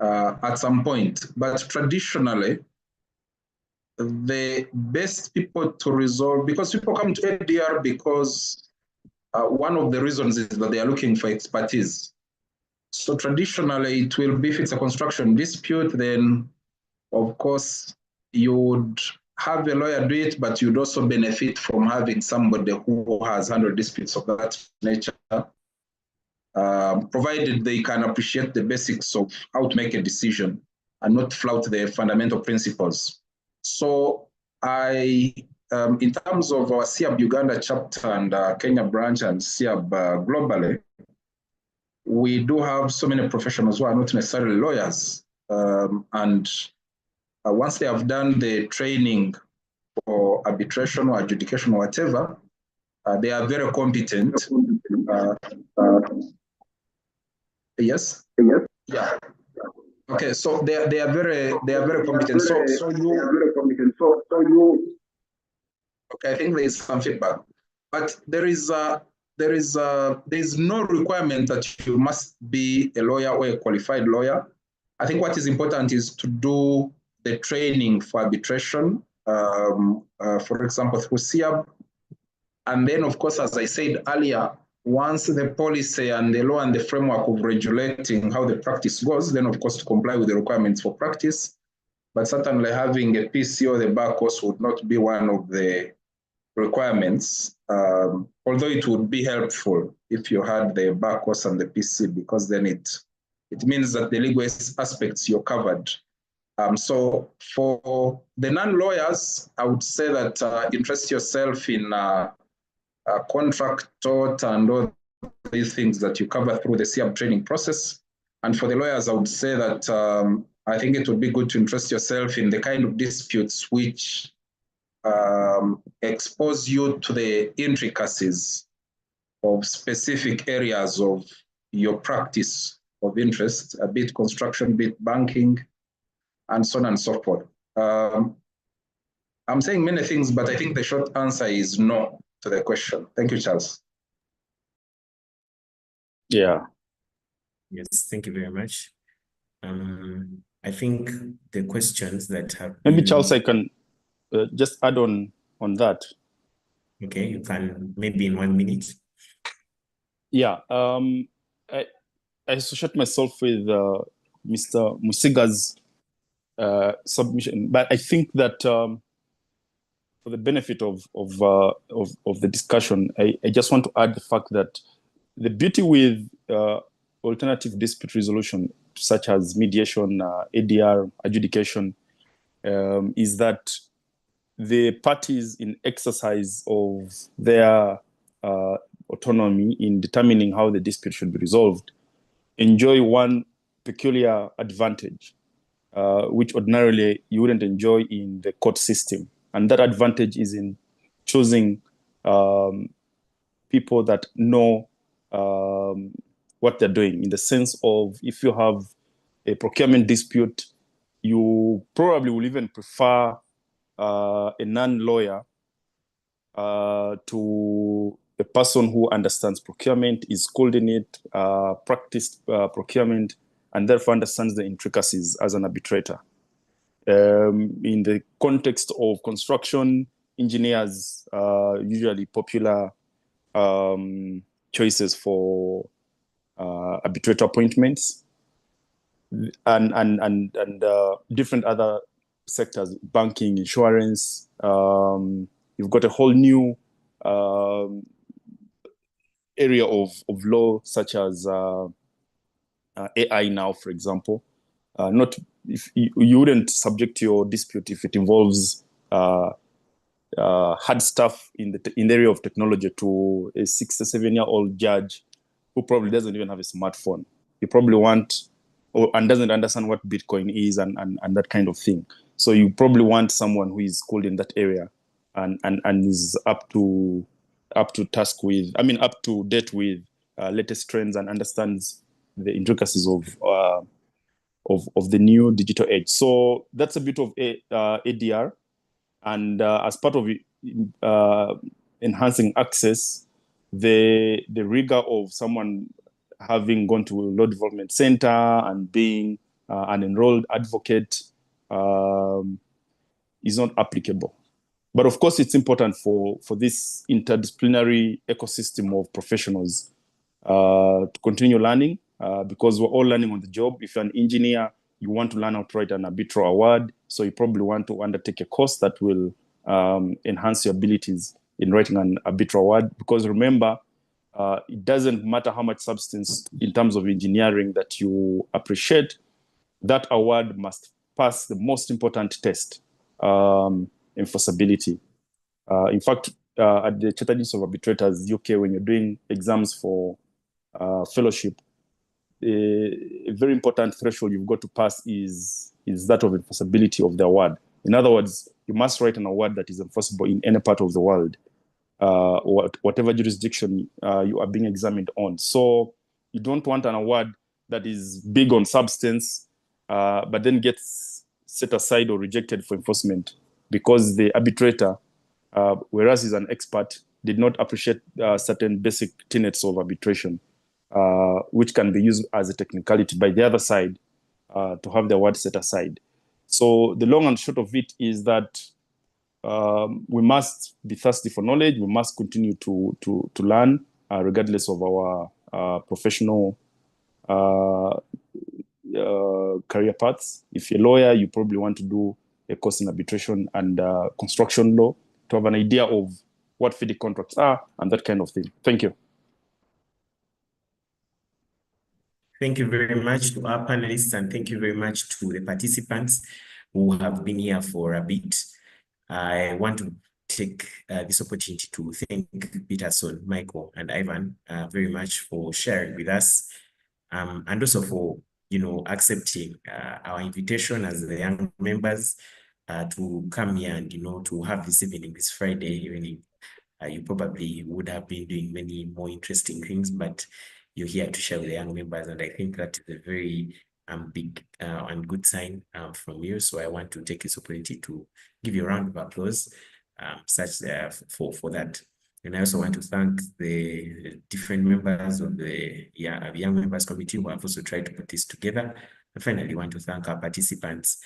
at some point. But traditionally, the best people to resolve, because people come to ADR because one of the reasons is that they are looking for expertise. So traditionally, it will be, if it's a construction dispute, then of course you would have a lawyer do it, but you'd also benefit from having somebody who has handled disputes of that nature, provided they can appreciate the basics of how to make a decision and not flout the fundamental principles. So in terms of our SIAB Uganda chapter and Kenya branch and SIAB globally, we do have so many professionals who are not necessarily lawyers. Once they have done the training for arbitration or adjudication or whatever, they are very competent. Yes? Yeah. Okay, so they are very competent. Okay, I think there is some feedback, but there is no requirement that you must be a lawyer or a qualified lawyer. I think what is important is to do the training for arbitration, for example, through SIAB. And then, of course, as I said earlier, once the policy and the law and the framework of regulating how the practice goes, then, of course, to comply with the requirements for practice. But certainly having a PC or the bar course would not be one of the requirements, although it would be helpful if you had the bar course and the PC, because then it means that the legal aspects you're covered. So for the non-lawyers, I would say that interest yourself in contract tort and all these things that you cover through the SIAB training process. And for the lawyers, I would say that I think it would be good to interest yourself in the kind of disputes which expose you to the intricacies of specific areas of your practice of interest, a bit construction, a bit banking, and so on and so forth. I'm saying many things, but I think the short answer is no to the question. Thank you, Charles. Yeah. Yes, thank you very much. I think the questions that have Maybe been... Charles, I can just add on that. Okay, you can maybe in 1 minute. Yeah. I associate myself with Mr. Musiga's submission, but I think that for the benefit of the discussion, I just want to add the fact that the beauty with alternative dispute resolution, such as mediation, ADR, adjudication, is that the parties in exercise of their autonomy in determining how the dispute should be resolved enjoy one peculiar advantage, which ordinarily you wouldn't enjoy in the court system. And that advantage is in choosing people that know what they're doing, in the sense of, if you have a procurement dispute, you probably will even prefer a non-lawyer to a person who understands procurement, is schooled in it, practiced procurement, and therefore understands the intricacies as an arbitrator. In the context of construction, engineers are usually popular choices for arbitrator appointments, and different other sectors, banking, insurance. You've got a whole new area of law, such as AI now, for example. Not if you wouldn't subject your dispute if it involves hard stuff in the area of technology to a 6 or 7-year-old judge who probably doesn't even have a smartphone. You probably want, and doesn't understand what Bitcoin is and that kind of thing. So you probably want someone who is skilled in that area and is up to task with, up to date with latest trends and understands the intricacies of the new digital age. So that's a bit of ADR. And as part of enhancing access, the rigor of someone having gone to a law development center and being an enrolled advocate is not applicable. But of course, it's important for this interdisciplinary ecosystem of professionals to continue learning, because we're all learning on the job. If you're an engineer, you want to learn how to write an arbitral award, so you probably want to undertake a course that will enhance your abilities in writing an arbitral award. Because remember, it doesn't matter how much substance in terms of engineering that you appreciate, that award must pass the most important test, enforceability. In fact, at the Chartered Institute of Arbitrators, UK, when you're doing exams for fellowship, a very important threshold you've got to pass is that of enforceability of the award. In other words, you must write an award that is enforceable in any part of the world, or whatever jurisdiction you are being examined on. So you don't want an award that is big on substance, but then gets set aside or rejected for enforcement because the arbitrator, whereas he's an expert, did not appreciate certain basic tenets of arbitration, which can be used as a technicality by the other side to have the award set aside. So the long and short of it is that we must be thirsty for knowledge. We must continue to learn, regardless of our professional career paths. If you're a lawyer, you probably want to do a course in arbitration and construction law to have an idea of what FIDIC contracts are and that kind of thing. Thank you. Thank you very much to our panelists, and thank you very much to the participants who have been here for a bit. I want to take this opportunity to thank Peterson, Michael, and Ivan very much for sharing with us, and also for accepting our invitation as the young members to come here and to have this evening, this Friday evening. You probably would have been doing many more interesting things, but you're here to share with the young members, and I think that is a very big and good sign from you. So I want to take this opportunity to give you a round of applause for that. And I also want to thank the different members of the Young Members Committee who have also tried to put this together. And finally, I want to thank our participants.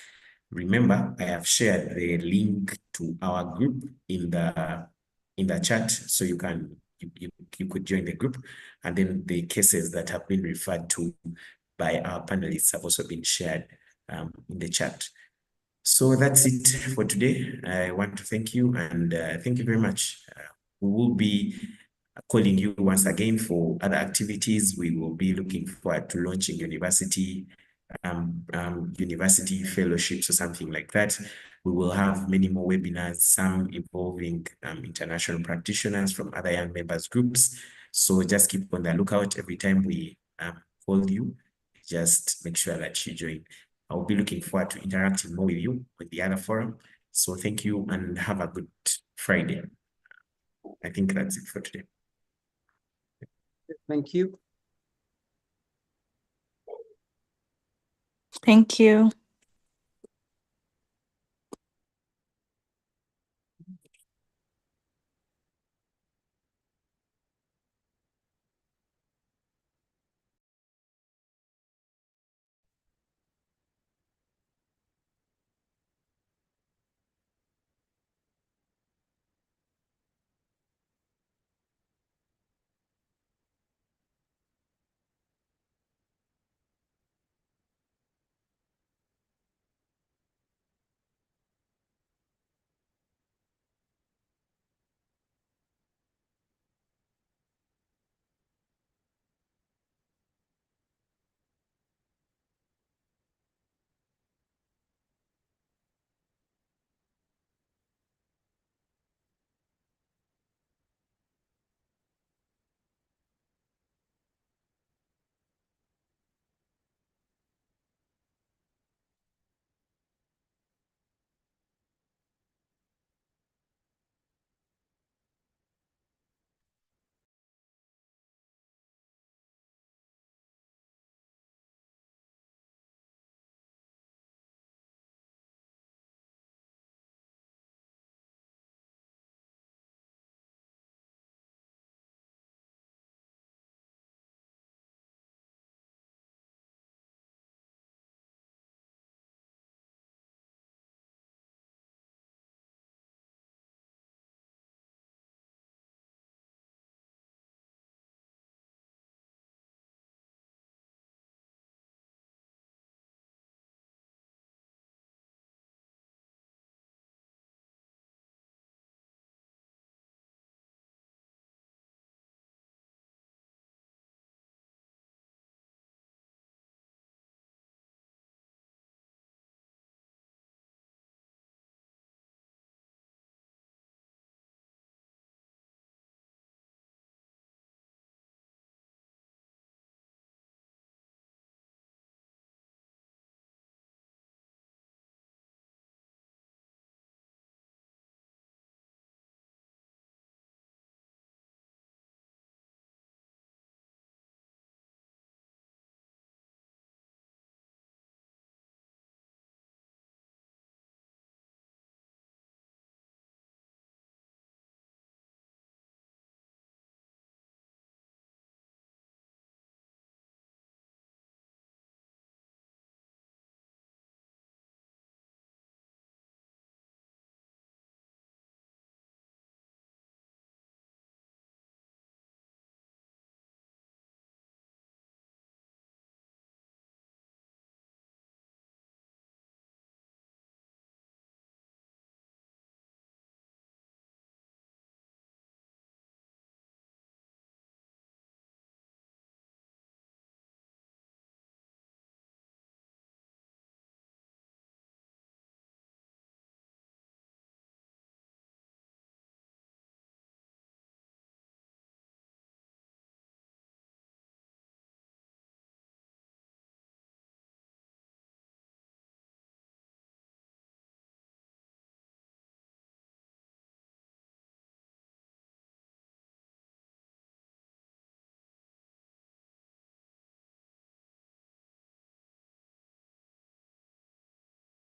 Remember, I have shared the link to our group in the chat, so you could join the group, and then the cases that have been referred to by our panelists have also been shared in the chat. So that's it for today. I want to thank you, and thank you very much. We will be calling you once again for other activities. We will be looking forward to launching university fellowships or something like that. We will have many more webinars, some involving international practitioners from other young members groups. So just keep on the lookout. Every time we call you, just make sure that you join. I'll be looking forward to interacting more with you with the other forum. So thank you and have a good Friday. I think that's it for today. Thank you. Thank you.